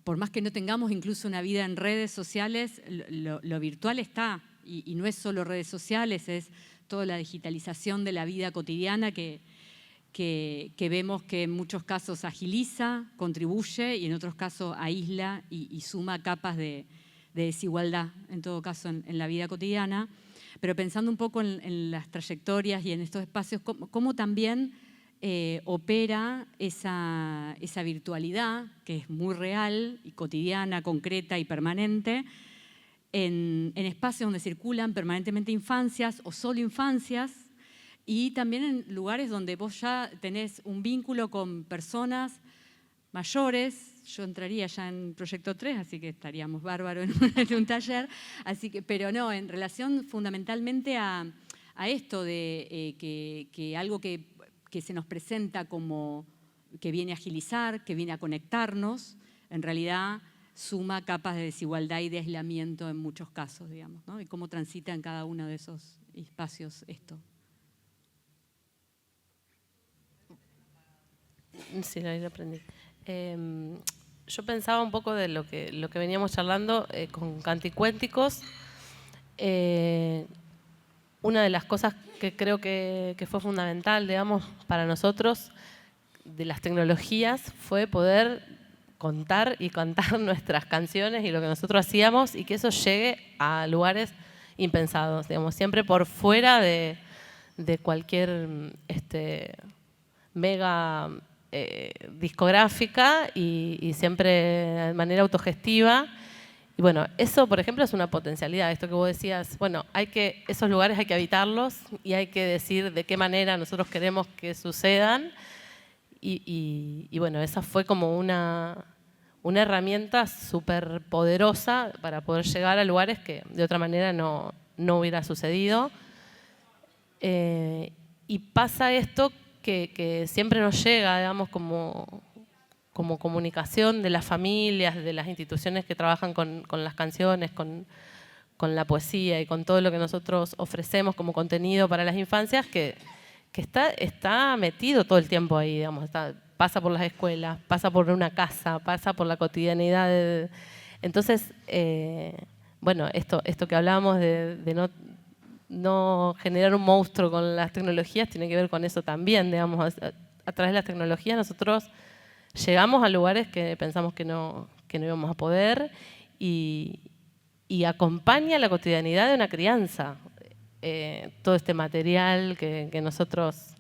por más que no tengamos incluso una vida en redes sociales, lo virtual está, y no es solo redes sociales, es toda la digitalización de la vida cotidiana que vemos que en muchos casos agiliza, contribuye y en otros casos aísla y suma capas de desigualdad, en todo caso en la vida cotidiana. pero pensando un poco en las trayectorias y en estos espacios, cómo también opera esa virtualidad, que es muy real y cotidiana, concreta y permanente, en espacios donde circulan permanentemente infancias o solo infancias, y también en lugares donde vos ya tenés un vínculo con personas mayores. Yo entraría ya en Proyecto 3, así que estaríamos bárbaros en un taller, pero no, en relación fundamentalmente a esto de que algo que se nos presenta como que viene a agilizar, que viene a conectarnos, en realidad suma capas de desigualdad y de aislamiento en muchos casos, digamos, ¿no? Y cómo transita en cada uno de esos espacios esto. Sí, ahí lo aprendí. Yo pensaba un poco de lo que veníamos charlando con Canticuénticos. Una de las cosas que creo que fue fundamental, digamos, para nosotros de las tecnologías fue poder contar y cantar nuestras canciones y lo que nosotros hacíamos, y que eso llegue a lugares impensados, digamos, siempre por fuera de cualquier mega discográfica y siempre de manera autogestiva. Y bueno, eso, por ejemplo, es una potencialidad. Esto que vos decías, bueno, esos lugares hay que habitarlos y hay que decir de qué manera nosotros queremos que sucedan. Y bueno, esa fue como una herramienta súper poderosa para poder llegar a lugares que de otra manera no hubiera sucedido. Y pasa esto que siempre nos llega, digamos, como comunicación de las familias, de las instituciones que trabajan con las canciones, con la poesía y con todo lo que nosotros ofrecemos como contenido para las infancias, que está metido todo el tiempo ahí, digamos, pasa por las escuelas, pasa por una casa, pasa por la cotidianidad. Entonces, bueno, esto que hablábamos de no generar un monstruo con las tecnologías tiene que ver con eso también, digamos, a través de las tecnologías nosotros llegamos a lugares que pensamos que no íbamos a poder y acompaña la cotidianidad de una crianza, todo este material que nosotros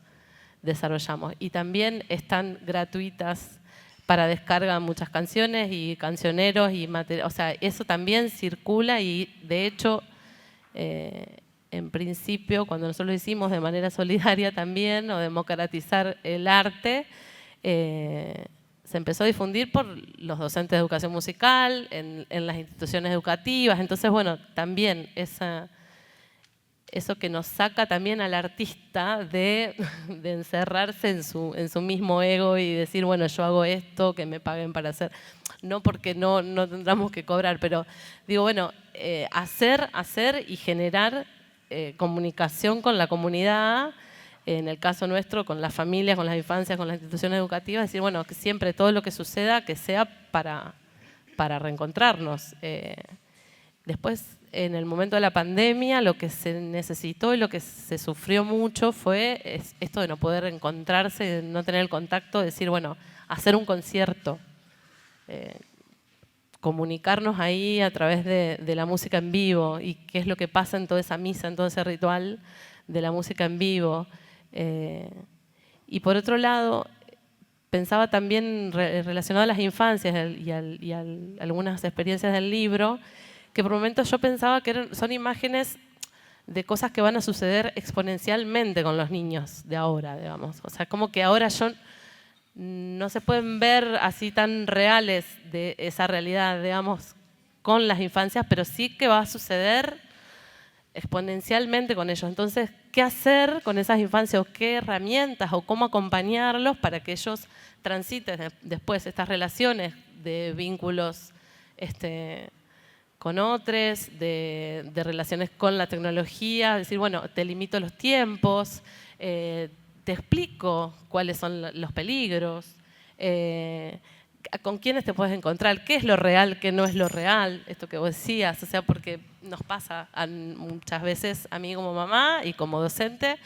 desarrollamos. Y también están gratuitas para descarga muchas canciones y cancioneros, o sea, eso también circula y de hecho, en principio, cuando nosotros lo hicimos de manera solidaria también, o democratizar el arte, se empezó a difundir por los docentes de educación musical, en las instituciones educativas. Entonces, bueno, también eso que nos saca también al artista de encerrarse en su mismo ego y decir, bueno, yo hago esto, que me paguen para hacer. No porque no tendremos que cobrar, pero digo, bueno, hacer y generar comunicación con la comunidad, en el caso nuestro, con las familias, con las infancias, con las instituciones educativas, decir, bueno, que siempre todo lo que suceda, que sea para reencontrarnos. Después, en el momento de la pandemia, lo que se necesitó y lo que se sufrió mucho fue esto de no poder encontrarse, de no tener el contacto, decir, bueno, hacer un concierto, comunicarnos ahí a través de la música en vivo y qué es lo que pasa en toda esa misa, en todo ese ritual de la música en vivo. Y por otro lado, pensaba también relacionado a las infancias y a algunas experiencias del libro, que por momentos yo pensaba que son imágenes de cosas que van a suceder exponencialmente con los niños de ahora, digamos. O sea, como que ahora no se pueden ver así tan reales de esa realidad, digamos, con las infancias, pero sí que va a suceder exponencialmente con ellos. Entonces, ¿qué hacer con esas infancias? ¿O qué herramientas? ¿O cómo acompañarlos para que ellos transiten después estas relaciones de vínculos con otros, de relaciones con la tecnología? Decir, bueno, te limito los tiempos, te explico cuáles son los peligros, con quiénes te puedes encontrar, qué es lo real, qué no es lo real, esto que vos decías, o sea, porque nos pasa muchas veces a mí como mamá y como docente,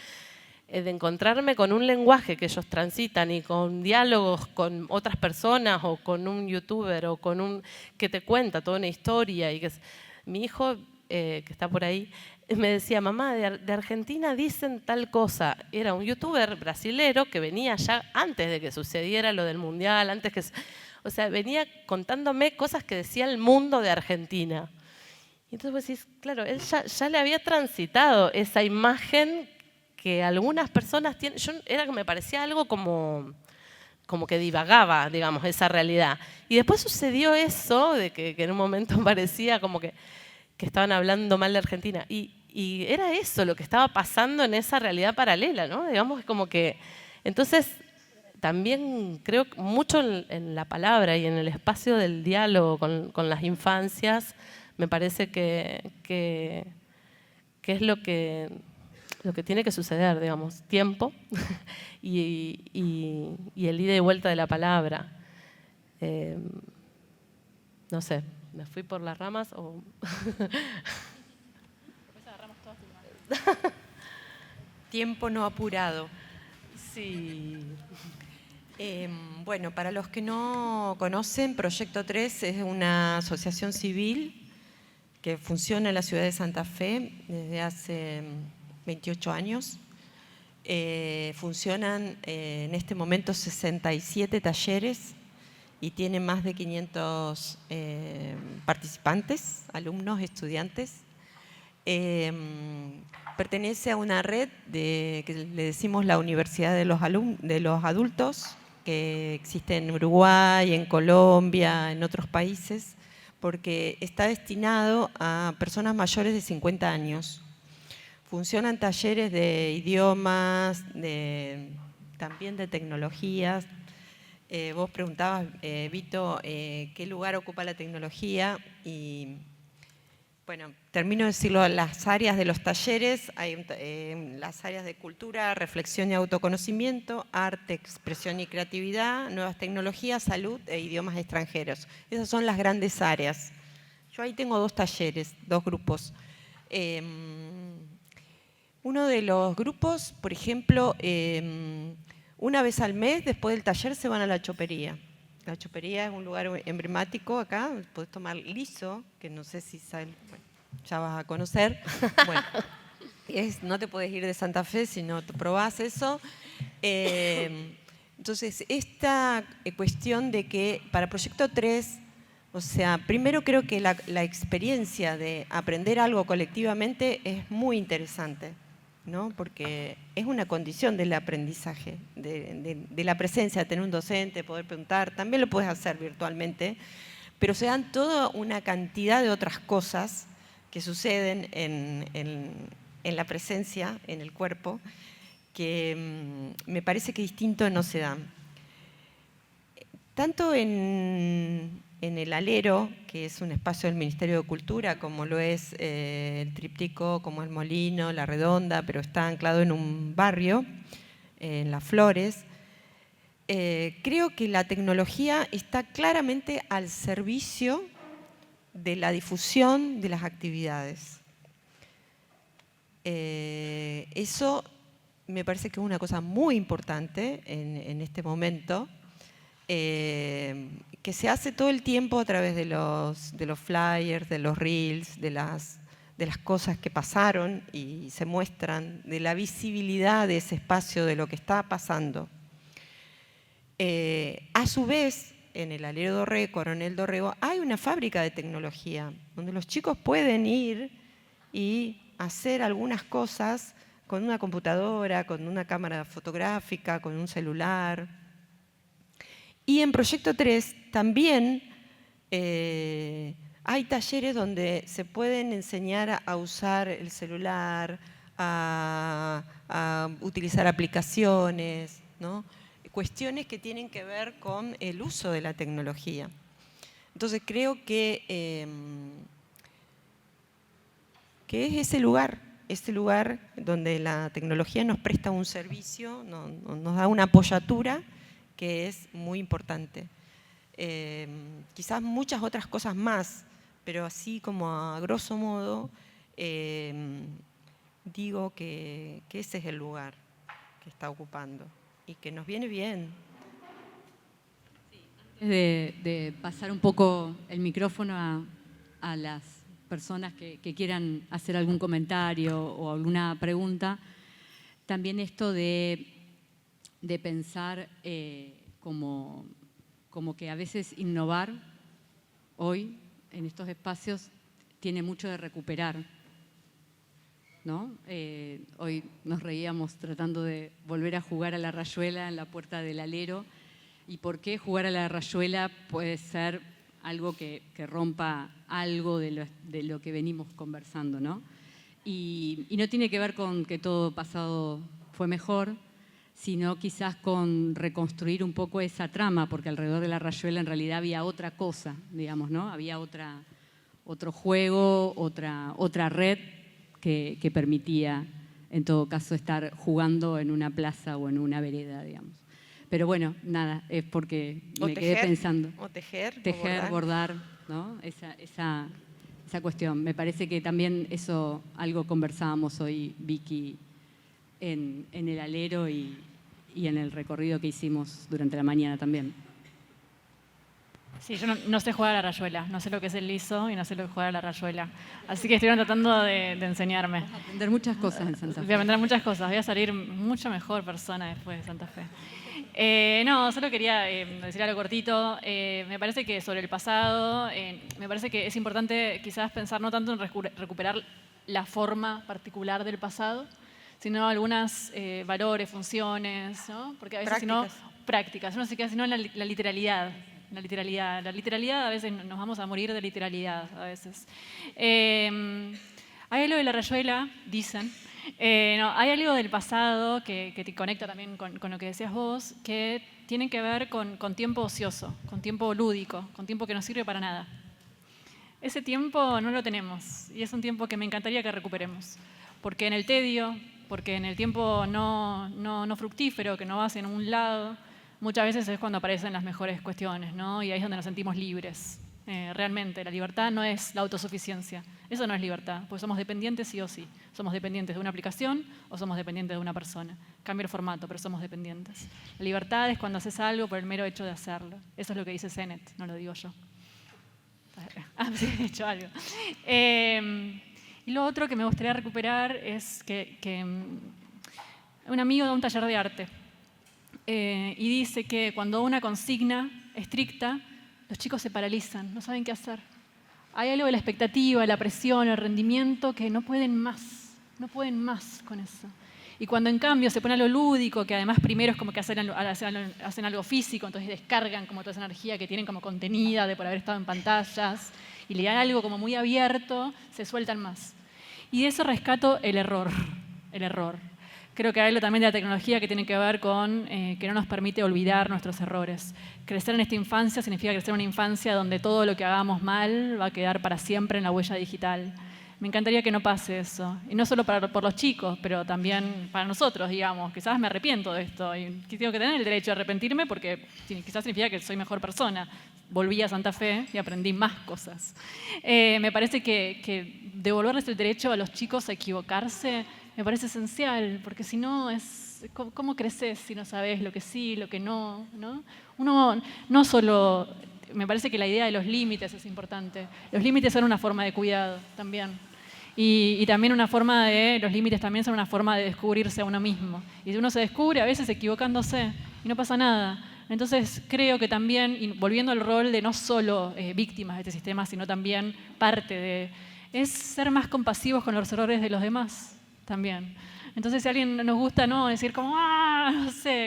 de encontrarme con un lenguaje que ellos transitan y con diálogos con otras personas o con un youtuber o con que te cuenta toda una historia. Y mi hijo que está por ahí, me decía, mamá, de Argentina dicen tal cosa. Era un youtuber brasilero que venía ya antes de que sucediera lo del Mundial, o sea, venía contándome cosas que decía el mundo de Argentina. Y entonces vos decís, claro, él ya le había transitado esa imagen que algunas personas tienen. Era que me parecía algo como que divagaba, digamos, esa realidad. Y después sucedió eso, de que en un momento parecía como que estaban hablando mal de Argentina. Y era eso lo que estaba pasando en esa realidad paralela, ¿no? Digamos, como que... Entonces, también creo mucho en la palabra y en el espacio del diálogo con las infancias, me parece que es lo que tiene que suceder, digamos, tiempo y el ida y vuelta de la palabra. No sé, ¿me fui por las ramas o...? Tiempo no apurado. Sí. Bueno, para los que no conocen, Proyecto 3 es una asociación civil que funciona en la ciudad de Santa Fe desde hace 28 años. Funcionan en este momento 67 talleres y tiene más de 500 participantes, alumnos, estudiantes. Pertenece a una red que le decimos la Universidad de los Adultos, que existe en Uruguay, en Colombia, en otros países, porque está destinado a personas mayores de 50 años. Funcionan talleres de idiomas, también de tecnologías. Vos preguntabas, Vito, qué lugar ocupa la tecnología y... Bueno, termino de decirlo, las áreas de los talleres, hay las áreas de cultura, reflexión y autoconocimiento, arte, expresión y creatividad, nuevas tecnologías, salud e idiomas extranjeros. Esas son las grandes áreas. Yo ahí tengo 2 talleres, 2 grupos. Uno de los grupos, por ejemplo, una vez al mes, después del taller, se van a la chopería. La chopería es un lugar emblemático acá, podés tomar liso, que no sé si sabes, bueno, ya vas a conocer. Bueno, no te podés ir de Santa Fe si no te probás eso. Entonces, esta cuestión de que para Proyecto 3, o sea, primero creo que la experiencia de aprender algo colectivamente es muy interesante, ¿no? Porque es una condición del aprendizaje, de la presencia, de tener un docente, poder preguntar, también lo puedes hacer virtualmente, pero se dan toda una cantidad de otras cosas que suceden en la presencia, en el cuerpo, que me parece que distinto no se dan. Tanto en el Alero, que es un espacio del Ministerio de Cultura, como lo es el Tríptico, como el Molino, la Redonda, pero está anclado en un barrio, en Las Flores. Creo que la tecnología está claramente al servicio de la difusión de las actividades. Eso me parece que es una cosa muy importante en este momento, que se hace todo el tiempo a través de los flyers, de los reels, de las cosas que pasaron y se muestran, de la visibilidad de ese espacio, de lo que está pasando. A su vez, en el Alero Dorrego, Coronel Dorrego, hay una fábrica de tecnología, donde los chicos pueden ir y hacer algunas cosas con una computadora, con una cámara fotográfica, con un celular. Y en Proyecto 3 también hay talleres donde se pueden enseñar a usar el celular, a utilizar aplicaciones, ¿no? Cuestiones que tienen que ver con el uso de la tecnología. Entonces creo que es ese lugar donde la tecnología nos presta un servicio, nos da una apoyatura que es muy importante. Quizás muchas otras cosas más, pero así como a grosso modo, digo que ese es el lugar que está ocupando y que nos viene bien. Antes de pasar un poco el micrófono a las personas que quieran hacer algún comentario o alguna pregunta, también esto de pensar como que a veces innovar hoy en estos espacios tiene mucho de recuperar, ¿no? Hoy nos reíamos tratando de volver a jugar a la rayuela en la puerta del alero. ¿Y por qué jugar a la rayuela puede ser algo que rompa algo de lo que venimos conversando, ¿no? Y no tiene que ver con que todo pasado fue mejor, sino quizás con reconstruir un poco esa trama, porque alrededor de la rayuela en realidad había otra cosa, digamos, ¿no? Había otro juego, otra red que permitía, en todo caso, estar jugando en una plaza o en una vereda, digamos. Pero bueno, nada, es porque me quedé pensando. O tejer, bordar, ¿no? Esa cuestión. Me parece que también eso, algo conversábamos hoy, Vicky, en el alero y en el recorrido que hicimos durante la mañana también. Sí, yo no sé jugar a la rayuela, no sé lo que es el liso y no sé lo que es jugar a la rayuela. Así que estuvieron tratando de enseñarme. Vas a aprender muchas cosas en Santa Fe. Voy a aprender muchas cosas, voy a salir mucho mejor persona después de Santa Fe. No, solo quería decir algo cortito. Me parece que sobre el pasado, me parece que es importante quizás pensar no tanto en recuperar la forma particular del pasado, sino algunos valores, funciones, ¿no? Porque a veces prácticas, uno se queda sino en la literalidad. La literalidad, a veces nos vamos a morir de literalidad, a veces. Hay algo de la rayuela, dicen. Hay algo del pasado que te conecta también con lo que decías vos, que tiene que ver con tiempo ocioso, con tiempo lúdico, con tiempo que no sirve para nada. Ese tiempo no lo tenemos y es un tiempo que me encantaría que recuperemos. Porque en el tedio, porque en el tiempo no fructífero, que no va hacia un lado, muchas veces es cuando aparecen las mejores cuestiones, ¿no? Y ahí es donde nos sentimos libres. Realmente, la libertad no es la autosuficiencia. Eso no es libertad, porque somos dependientes sí o sí. Somos dependientes de una aplicación o somos dependientes de una persona. Cambia el formato, pero somos dependientes. La libertad es cuando haces algo por el mero hecho de hacerlo. Eso es lo que dice Sennett, no lo digo yo. Sí, he hecho algo. Y lo otro que me gustaría recuperar es que un amigo da un taller de arte y dice que cuando una consigna estricta, los chicos se paralizan, no saben qué hacer. Hay algo de la expectativa, la presión, el rendimiento que no pueden más con eso. Y cuando en cambio se pone a lo lúdico, que además primero es como que hacen algo físico, entonces descargan como toda esa energía que tienen como contenida de por haber estado en pantallas, y le dan algo como muy abierto, se sueltan más. Y de eso rescato el error. Creo que hay algo también de la tecnología que tiene que ver con que no nos permite olvidar nuestros errores. Crecer en esta infancia significa crecer en una infancia donde todo lo que hagamos mal va a quedar para siempre en la huella digital. Me encantaría que no pase eso. Y no solo por los chicos, pero también para nosotros, digamos. Quizás me arrepiento de esto y tengo que tener el derecho de arrepentirme porque quizás significa que soy mejor persona. Volví a Santa Fe y aprendí más cosas. Me parece que devolverles el derecho a los chicos a equivocarse me parece esencial, porque si no, ¿cómo creces si no sabes lo que sí, lo que no? Uno no solo... Me parece que la idea de los límites es importante. Los límites son una forma de cuidado también. Y también los límites también son una forma de descubrirse a uno mismo. Y uno se descubre a veces equivocándose y no pasa nada. Entonces creo que también, y volviendo al rol de no solo víctimas de este sistema, sino también es ser más compasivos con los errores de los demás también. Entonces si a alguien nos gusta decir como,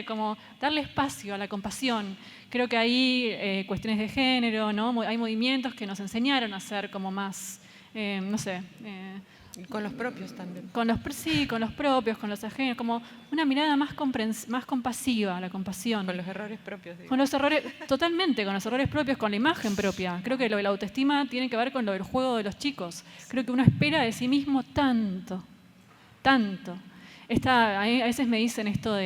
como darle espacio a la compasión. Creo que hay cuestiones de género, ¿no? Hay movimientos que nos enseñaron a ser como más, con los propios también. Con los propios, con los ajenos, como una mirada más compasiva, la compasión. Con los errores propios. Digo. Con los errores, totalmente, con los errores propios, con la imagen propia. Creo que lo de la autoestima tiene que ver con lo del juego de los chicos. Creo que uno espera de sí mismo tanto. A veces me dicen esto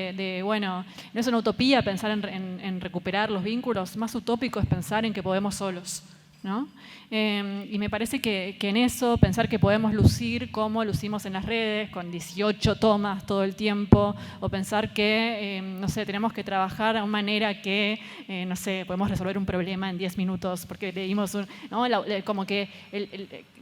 bueno, no es una utopía pensar en recuperar los vínculos, más utópico es pensar en que podemos solos. ¿no? Y me parece que en eso, pensar que podemos lucir como lucimos en las redes, con 18 tomas todo el tiempo, o pensar que, no sé, tenemos que trabajar de una manera que, no sé, podemos resolver un problema en 10 minutos, porque leímos, ¿no? Como que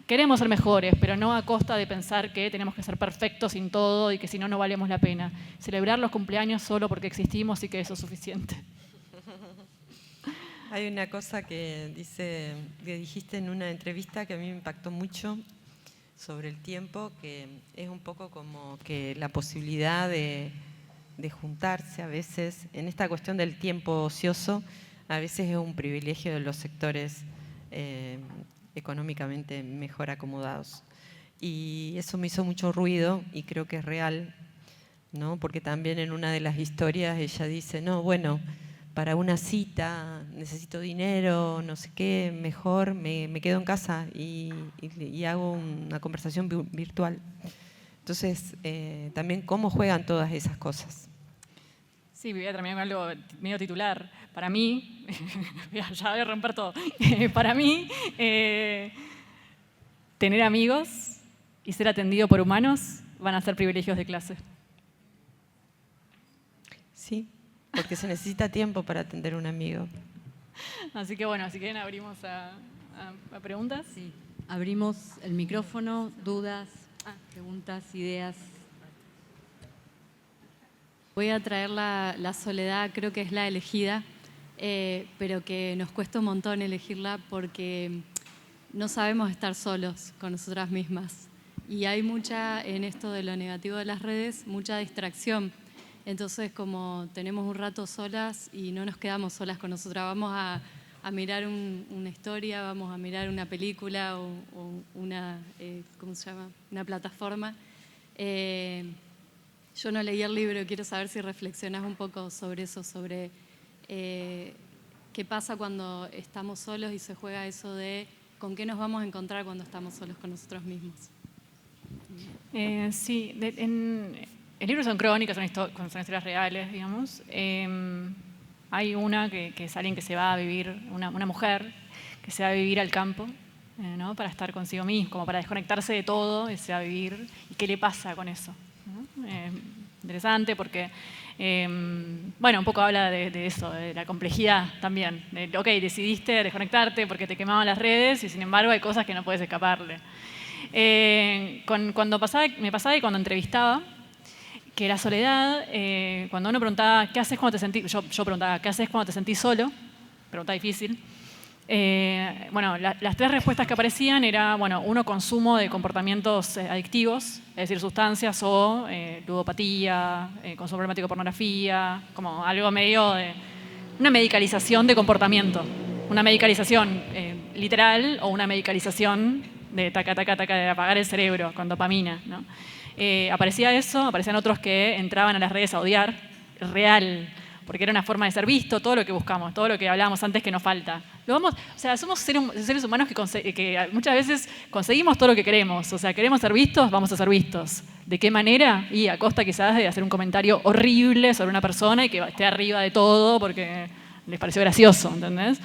queremos ser mejores, pero no a costa de pensar que tenemos que ser perfectos en todo y que si no, no valemos la pena. Celebrar los cumpleaños solo porque existimos y que eso es suficiente. Hay una cosa que dijiste en una entrevista que a mí me impactó mucho sobre el tiempo, que es un poco como que la posibilidad de juntarse a veces, en esta cuestión del tiempo ocioso, a veces es un privilegio de los sectores económicamente mejor acomodados. Y eso me hizo mucho ruido y creo que es real, ¿no? Porque también en una de las historias ella dice, no, bueno, para una cita necesito dinero, no sé qué, mejor me quedo en casa y hago una conversación virtual. Entonces, también cómo juegan todas esas cosas. Sí, voy a terminar con algo medio titular. Para mí, ya voy a romper todo. Para mí, tener amigos y ser atendido por humanos van a ser privilegios de clase. Sí. Porque se necesita tiempo para atender a un amigo. Así que bueno, si quieren abrimos a preguntas. Sí, abrimos el micrófono, dudas, preguntas, ideas. Voy a traer la soledad, creo que es la elegida, pero que nos cuesta un montón elegirla porque no sabemos estar solos con nosotras mismas. Y hay mucha, en esto de lo negativo de las redes, mucha distracción. Entonces, como tenemos un rato solas y no nos quedamos solas con nosotras, vamos a mirar una historia, vamos a mirar una película o una, ¿cómo se llama? Una plataforma. Yo no leí el libro, quiero saber si reflexionas un poco sobre eso, sobre qué pasa cuando estamos solos y se juega eso de con qué nos vamos a encontrar cuando estamos solos con nosotros mismos. Sí, el libro son crónicas, son historias reales, digamos. Hay una que es alguien que se va a vivir, una mujer que se va a vivir al campo, ¿no? Para estar consigo mismo, como para desconectarse de todo y se va a vivir. ¿Y qué le pasa con eso? ¿No? Interesante porque, bueno, un poco habla de eso, de la complejidad también. Ok, decidiste desconectarte porque te quemaban las redes y sin embargo hay cosas que no puedes escaparle. Me pasaba y cuando entrevistaba, que la soledad, cuando uno preguntaba, ¿qué haces cuando te sentís? Yo preguntaba, ¿qué haces cuando te sentís solo? Pregunta difícil. Bueno, las tres respuestas que aparecían era, bueno, uno, consumo de comportamientos adictivos, es decir, sustancias o ludopatía, consumo problemático de pornografía, como algo medio de una medicalización de comportamiento. Una medicalización literal o una medicalización de taca, de apagar el cerebro con dopamina, ¿no? Aparecía eso, aparecían otros que entraban a las redes a odiar, real, porque era una forma de ser visto, todo lo que buscamos, todo lo que hablábamos antes que nos falta. O sea, somos seres humanos que muchas veces conseguimos todo lo que queremos. O sea, queremos ser vistos, vamos a ser vistos. ¿De qué manera? Y a costa quizás de hacer un comentario horrible sobre una persona y que esté arriba de todo porque les pareció gracioso, ¿entendés?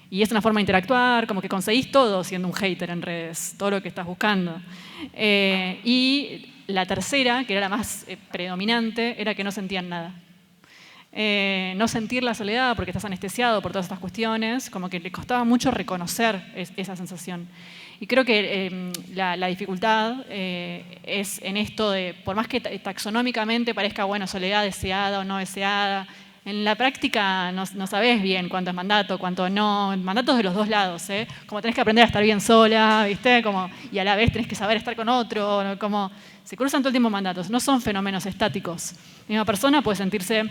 Y es una forma de interactuar, como que conseguís todo siendo un hater en redes, todo lo que estás buscando. Y la tercera, que era la más predominante, era que no sentían nada. No sentir la soledad porque estás anestesiado por todas estas cuestiones, como que le costaba mucho reconocer esa sensación. Y creo que la dificultad es en esto de, por más que taxonómicamente parezca, bueno, soledad deseada o no deseada, en la práctica no sabés bien cuánto es mandato, cuánto no. Mandatos de los dos lados, ¿eh? Como tenés que aprender a estar bien sola, ¿viste? Y a la vez tenés que saber estar con otro. ¿No? Como se cruzan todo el tiempo mandatos. No son fenómenos estáticos. La misma persona puede sentirse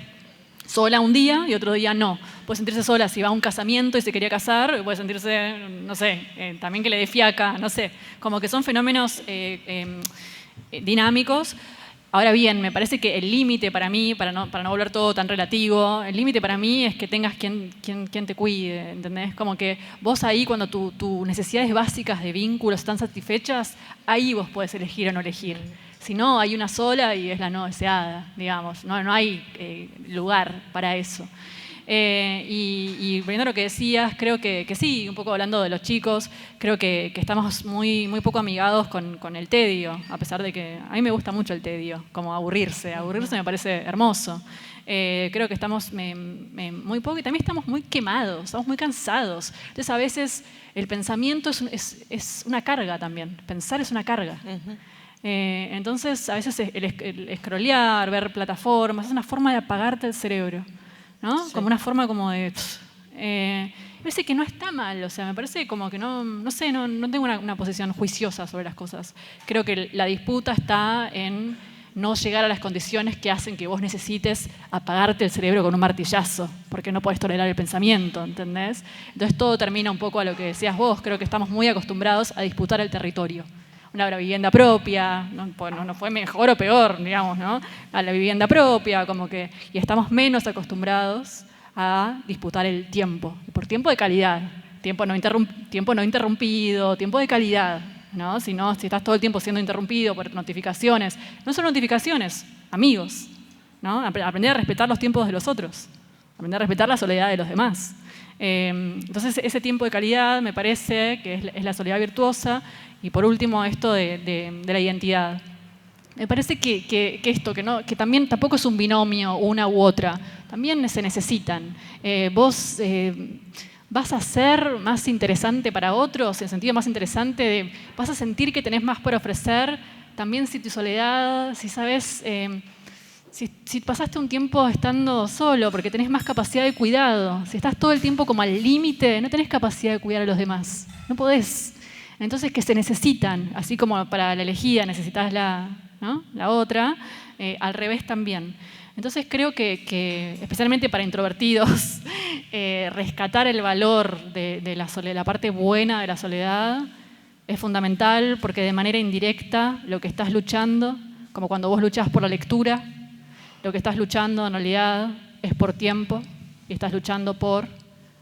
sola un día y otro día no. Puede sentirse sola si va a un casamiento y se quería casar. Puede sentirse, no sé, también que le dé fiaca, no sé. Como que son fenómenos dinámicos. Ahora bien, me parece que el límite para mí, para no volver todo tan relativo, el límite para mí es que tengas quien te cuide, ¿entendés? Como que vos ahí, cuando tus necesidades básicas de vínculos están satisfechas, ahí vos podés elegir o no elegir. Si no, hay una sola y es la no deseada, digamos. No hay lugar para eso. Y viendo lo que decías, creo que sí, un poco hablando de los chicos, creo que estamos muy poco amigados con el tedio, a pesar de que a mí me gusta mucho el tedio, como aburrirse me parece hermoso. Creo que estamos muy poco y también estamos muy quemados, estamos muy cansados. Entonces a veces el pensamiento es una carga también, pensar es una carga. Entonces a veces el scrollear, ver plataformas, es una forma de apagarte el cerebro, ¿no? Sí. Como una forma como de... me parece que no está mal, o sea, me parece como que no sé, no tengo una posición juiciosa sobre las cosas. Creo que la disputa está en no llegar a las condiciones que hacen que vos necesites apagarte el cerebro con un martillazo, porque no podés tolerar el pensamiento, ¿entendés? Entonces todo termina un poco a lo que decías vos, creo que estamos muy acostumbrados a disputar el territorio. Una vivienda propia, no fue mejor o peor, digamos, ¿no? A la vivienda propia, como que, y estamos menos acostumbrados a disputar el tiempo, por tiempo de calidad, tiempo no interrumpido, tiempo de calidad, ¿no? Si estás todo el tiempo siendo interrumpido por notificaciones, no son notificaciones, amigos, ¿no? Aprender a respetar los tiempos de los otros, aprender a respetar la soledad de los demás. Entonces ese tiempo de calidad me parece que es la soledad virtuosa. Y por último esto de la identidad. Me parece que esto, que también tampoco es un binomio una u otra, también se necesitan. Vos vas a ser más interesante para otros, en el sentido más interesante, vas a sentir que tenés más para ofrecer, también si tu soledad, si sabes, si pasaste un tiempo estando solo, porque tenés más capacidad de cuidado, si estás todo el tiempo como al límite, no tenés capacidad de cuidar a los demás, no podés. Entonces que se necesitan, así como para la elegida necesitas la otra, al revés también. Entonces creo que especialmente para introvertidos, rescatar el valor de la soledad, la parte buena de la soledad, es fundamental porque de manera indirecta lo que estás luchando, como cuando vos luchás por la lectura, lo que estás luchando en realidad es por tiempo y estás luchando por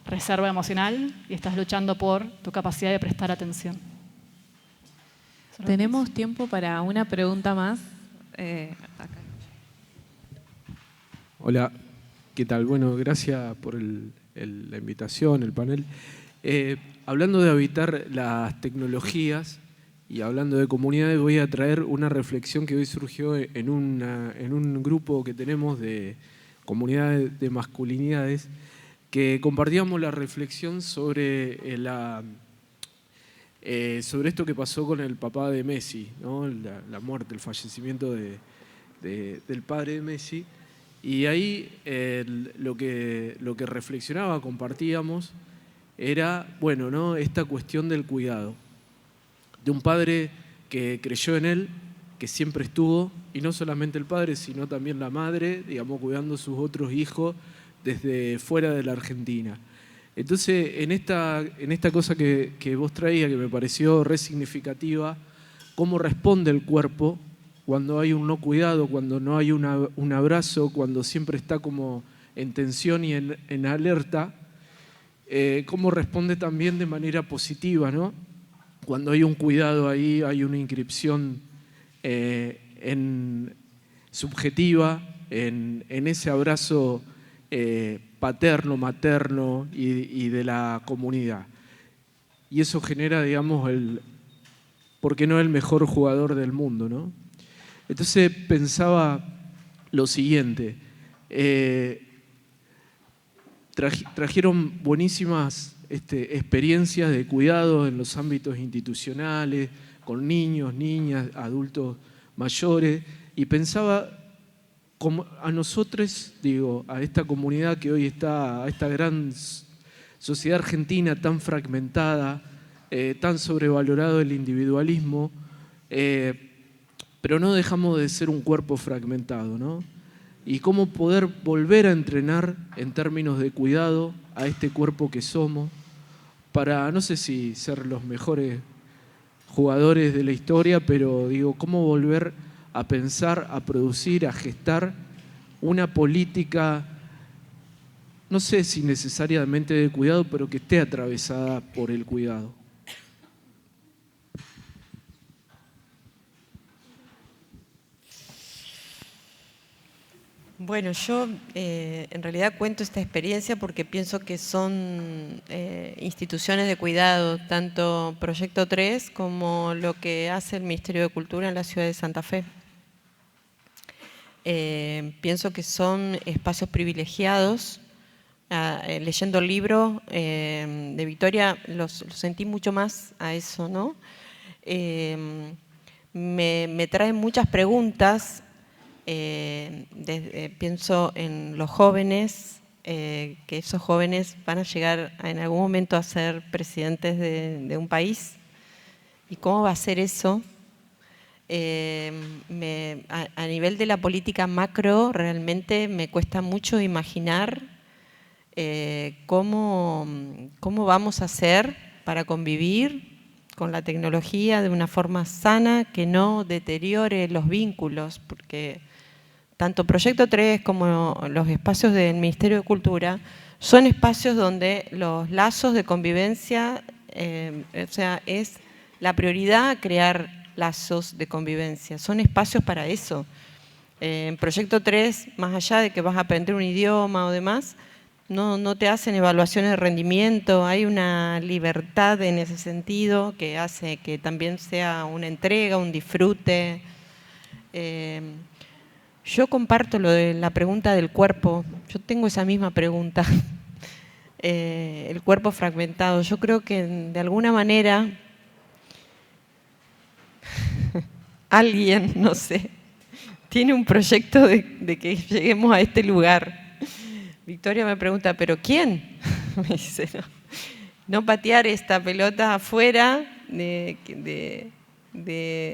reserva emocional y estás luchando por tu capacidad de prestar atención. Tenemos tiempo para una pregunta más. Acá. Hola, ¿qué tal? Bueno, gracias por la invitación, el panel. Hablando de habitar las tecnologías y hablando de comunidades, voy a traer una reflexión que hoy surgió en un grupo que tenemos de comunidades de masculinidades, que compartíamos la reflexión sobre esto que pasó con el papá de Messi, ¿no? La muerte, el fallecimiento del padre de Messi. Y ahí lo que reflexionaba, compartíamos, era, bueno, ¿no? Esta cuestión del cuidado, de un padre que creyó en él, que siempre estuvo, y no solamente el padre, sino también la madre, digamos, cuidando a sus otros hijos desde fuera de la Argentina. Entonces, en esta cosa que vos traías, que me pareció re significativa, cómo responde el cuerpo cuando hay un no cuidado, cuando no hay un abrazo, cuando siempre está como en tensión y en alerta, cómo responde también de manera positiva, ¿no? Cuando hay un cuidado ahí, hay una inscripción subjetiva en ese abrazo paterno, materno y de la comunidad. Y eso genera, digamos, ¿por qué no el mejor jugador del mundo, ¿no? Entonces pensaba lo siguiente, trajeron buenísimas experiencias de cuidado en los ámbitos institucionales, con niños, niñas, adultos mayores, y pensaba como a nosotros, digo, a esta comunidad que hoy está, a esta gran sociedad argentina tan fragmentada, tan sobrevalorado el individualismo, pero no dejamos de ser un cuerpo fragmentado, ¿no? Y cómo poder volver a entrenar en términos de cuidado a este cuerpo que somos para, no sé si ser los mejores jugadores de la historia, pero digo, cómo volver a pensar, a producir, a gestar una política, no sé si necesariamente de cuidado, pero que esté atravesada por el cuidado. Bueno, yo en realidad cuento esta experiencia porque pienso que son instituciones de cuidado, tanto Proyecto 3 como lo que hace el Ministerio de Cultura en la ciudad de Santa Fe. Pienso que son espacios privilegiados. Leyendo el libro de Victoria los sentí mucho más a eso, ¿no? Me traen muchas preguntas. Pienso en los jóvenes, que esos jóvenes van a llegar en algún momento a ser presidentes de un país. ¿Y cómo va a ser eso? A nivel de la política macro, realmente me cuesta mucho imaginar cómo vamos a hacer para convivir con la tecnología de una forma sana que no deteriore los vínculos, porque tanto Proyecto 3 como los espacios del Ministerio de Cultura son espacios donde los lazos de convivencia, o sea, es la prioridad crear lazos de convivencia, son espacios para eso. En Proyecto 3, más allá de que vas a aprender un idioma o demás, no te hacen evaluaciones de rendimiento, hay una libertad en ese sentido que hace que también sea una entrega, un disfrute. Yo comparto lo de la pregunta del cuerpo, yo tengo esa misma pregunta, el cuerpo fragmentado. Yo creo que de alguna manera alguien, no sé, tiene un proyecto de que lleguemos a este lugar. Victoria me pregunta, ¿pero quién? Me dice, no patear esta pelota afuera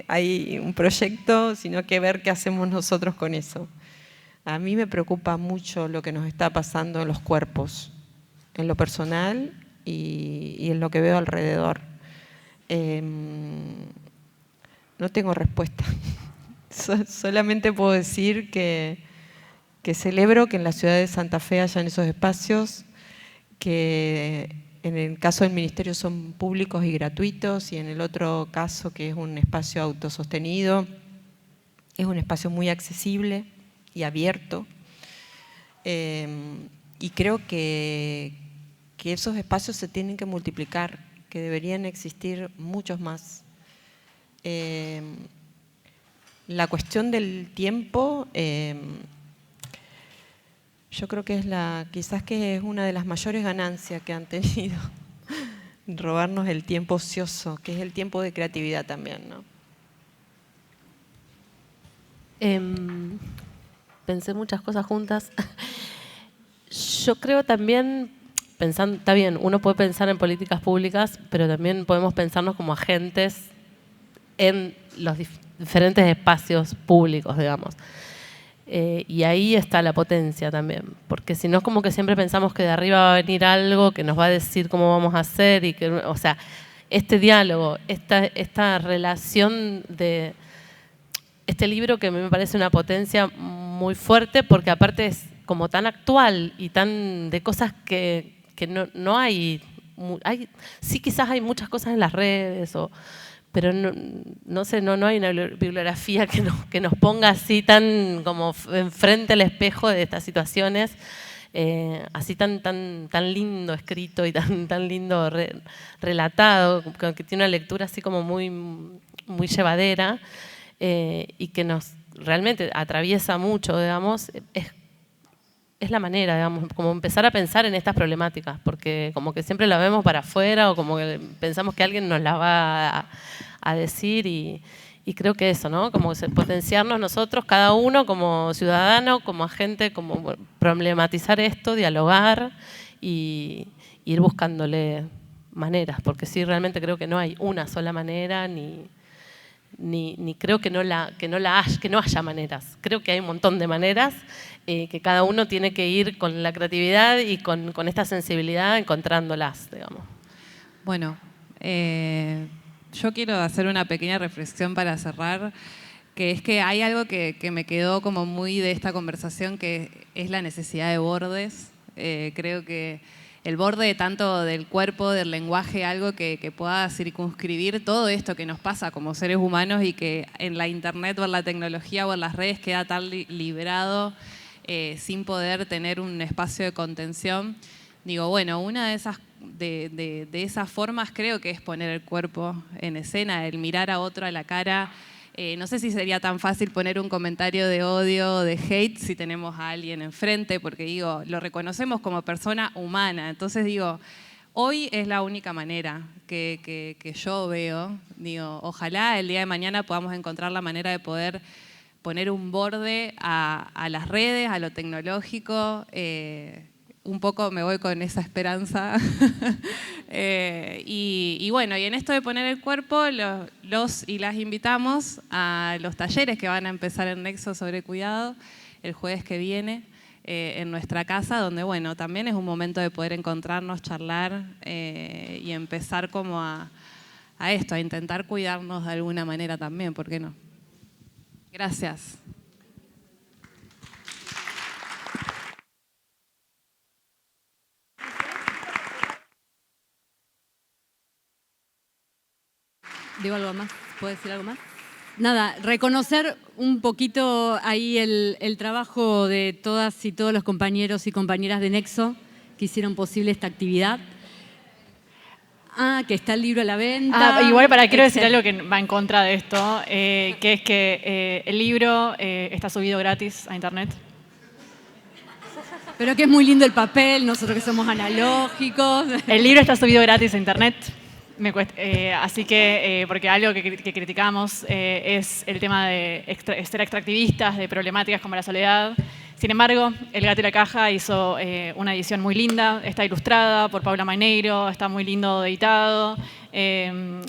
hay un proyecto, sino que ver qué hacemos nosotros con eso. A mí me preocupa mucho lo que nos está pasando en los cuerpos, en lo personal y en lo que veo alrededor. No tengo respuesta. Solamente puedo decir que celebro que en la ciudad de Santa Fe hayan esos espacios, que en el caso del Ministerio son públicos y gratuitos, y en el otro caso, que es un espacio autosostenido, es un espacio muy accesible y abierto. Y creo que esos espacios se tienen que multiplicar, que deberían existir muchos más. La cuestión del tiempo, yo creo que quizás que es una de las mayores ganancias que han tenido, robarnos el tiempo ocioso, que es el tiempo de creatividad también, ¿no? Pensé muchas cosas juntas. Yo creo también, pensando, está bien, uno puede pensar en políticas públicas, pero también podemos pensarnos como agentes en los diferentes espacios públicos, digamos. Y ahí está la potencia también, porque si no es como que siempre pensamos que de arriba va a venir algo que nos va a decir cómo vamos a hacer, y que, o sea, este diálogo, esta relación de este libro, que a mí me parece una potencia muy fuerte, porque aparte es como tan actual y tan de cosas que no hay, sí, quizás hay muchas cosas en las redes, pero no sé, no hay una bibliografía que nos ponga así tan como enfrente al espejo de estas situaciones, así tan lindo escrito y tan lindo relatado, que tiene una lectura así como muy llevadera, y que nos realmente atraviesa mucho, digamos. Es la manera, digamos, como empezar a pensar en estas problemáticas, porque como que siempre la vemos para afuera, o como que pensamos que alguien nos la va a decir, y creo que eso, ¿no? Como potenciarnos nosotros, cada uno como ciudadano, como agente, como problematizar esto, dialogar y ir buscándole maneras, porque sí, realmente creo que no hay una sola manera, ni creo que no haya maneras. Creo que hay un montón de maneras, que cada uno tiene que ir con la creatividad y con esta sensibilidad encontrándolas, digamos. Bueno, yo quiero hacer una pequeña reflexión para cerrar, que es que hay algo que me quedó como muy de esta conversación, que es la necesidad de bordes. Creo que el borde tanto del cuerpo, del lenguaje, algo que pueda circunscribir todo esto que nos pasa como seres humanos, y que en la internet o en la tecnología o en las redes queda tan librado, sin poder tener un espacio de contención. Digo, bueno, una de esas formas creo que es poner el cuerpo en escena, el mirar a otro a la cara. No sé si sería tan fácil poner un comentario de odio o de hate si tenemos a alguien enfrente, porque digo, lo reconocemos como persona humana. Entonces digo, hoy es la única manera que yo veo. Digo, ojalá el día de mañana podamos encontrar la manera de poder poner un borde a las redes, a lo tecnológico. Un poco me voy con esa esperanza. Y bueno, y en esto de poner el cuerpo, los y las invitamos a los talleres que van a empezar en Nexo sobre cuidado el jueves que viene en nuestra casa, donde bueno, también es un momento de poder encontrarnos, charlar y empezar como a esto, a intentar cuidarnos de alguna manera también, ¿por qué no? Gracias. ¿Digo algo más? ¿Puedo decir algo más? Nada, reconocer un poquito ahí el trabajo de todas y todos los compañeros y compañeras de Nexo que hicieron posible esta actividad. Que está el libro a la venta. Igual quiero decir algo que va en contra de esto, que es que el libro está subido gratis a internet. Pero que es muy lindo el papel, nosotros que somos analógicos. El libro está subido gratis a internet. Así que, porque algo que criticamos es el tema de ser extractivistas de problemáticas como la soledad. Sin embargo, El Gato y la Caja hizo una edición muy linda, está ilustrada por Paula Maineiro, está muy lindo editado.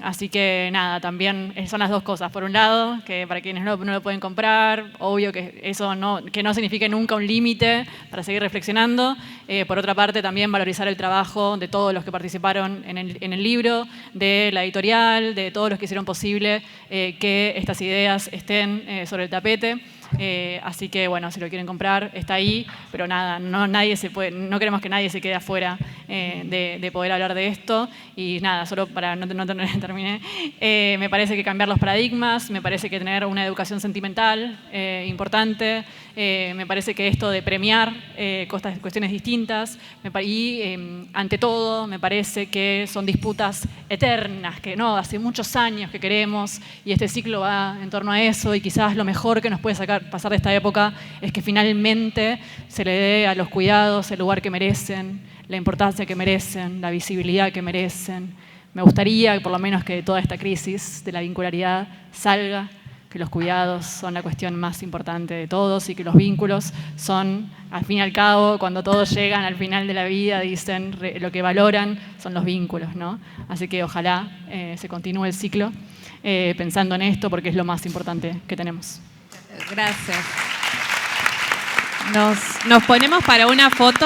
Así que nada, también son las dos cosas. Por un lado, que para quienes no lo pueden comprar, obvio que eso no signifique nunca un límite para seguir reflexionando. Por otra parte, también valorizar el trabajo de todos los que participaron en el libro, de la editorial, de todos los que hicieron posible que estas ideas estén sobre el tapete. Así que bueno, si lo quieren comprar, está ahí, pero nada, no queremos que nadie se quede afuera de poder hablar de esto. Y nada, solo para no terminé, me parece que cambiar los paradigmas, me parece que tener una educación sentimental importante, me parece que esto de premiar cuestiones distintas, y ante todo me parece que son disputas eternas, que no, hace muchos años que queremos, y este ciclo va en torno a eso, y quizás lo mejor que nos puede pasar de esta época es que finalmente se le dé a los cuidados el lugar que merecen, la importancia que merecen, la visibilidad que merecen. Me gustaría por lo menos que de toda esta crisis de la vincularidad salga que los cuidados son la cuestión más importante de todos y que los vínculos son, al fin y al cabo, cuando todos llegan al final de la vida, dicen lo que valoran son los vínculos, ¿no? Así que ojalá se continúe el ciclo pensando en esto porque es lo más importante que tenemos. Gracias. Nos ponemos para una foto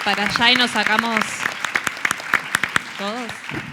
para allá y nos sacamos todos.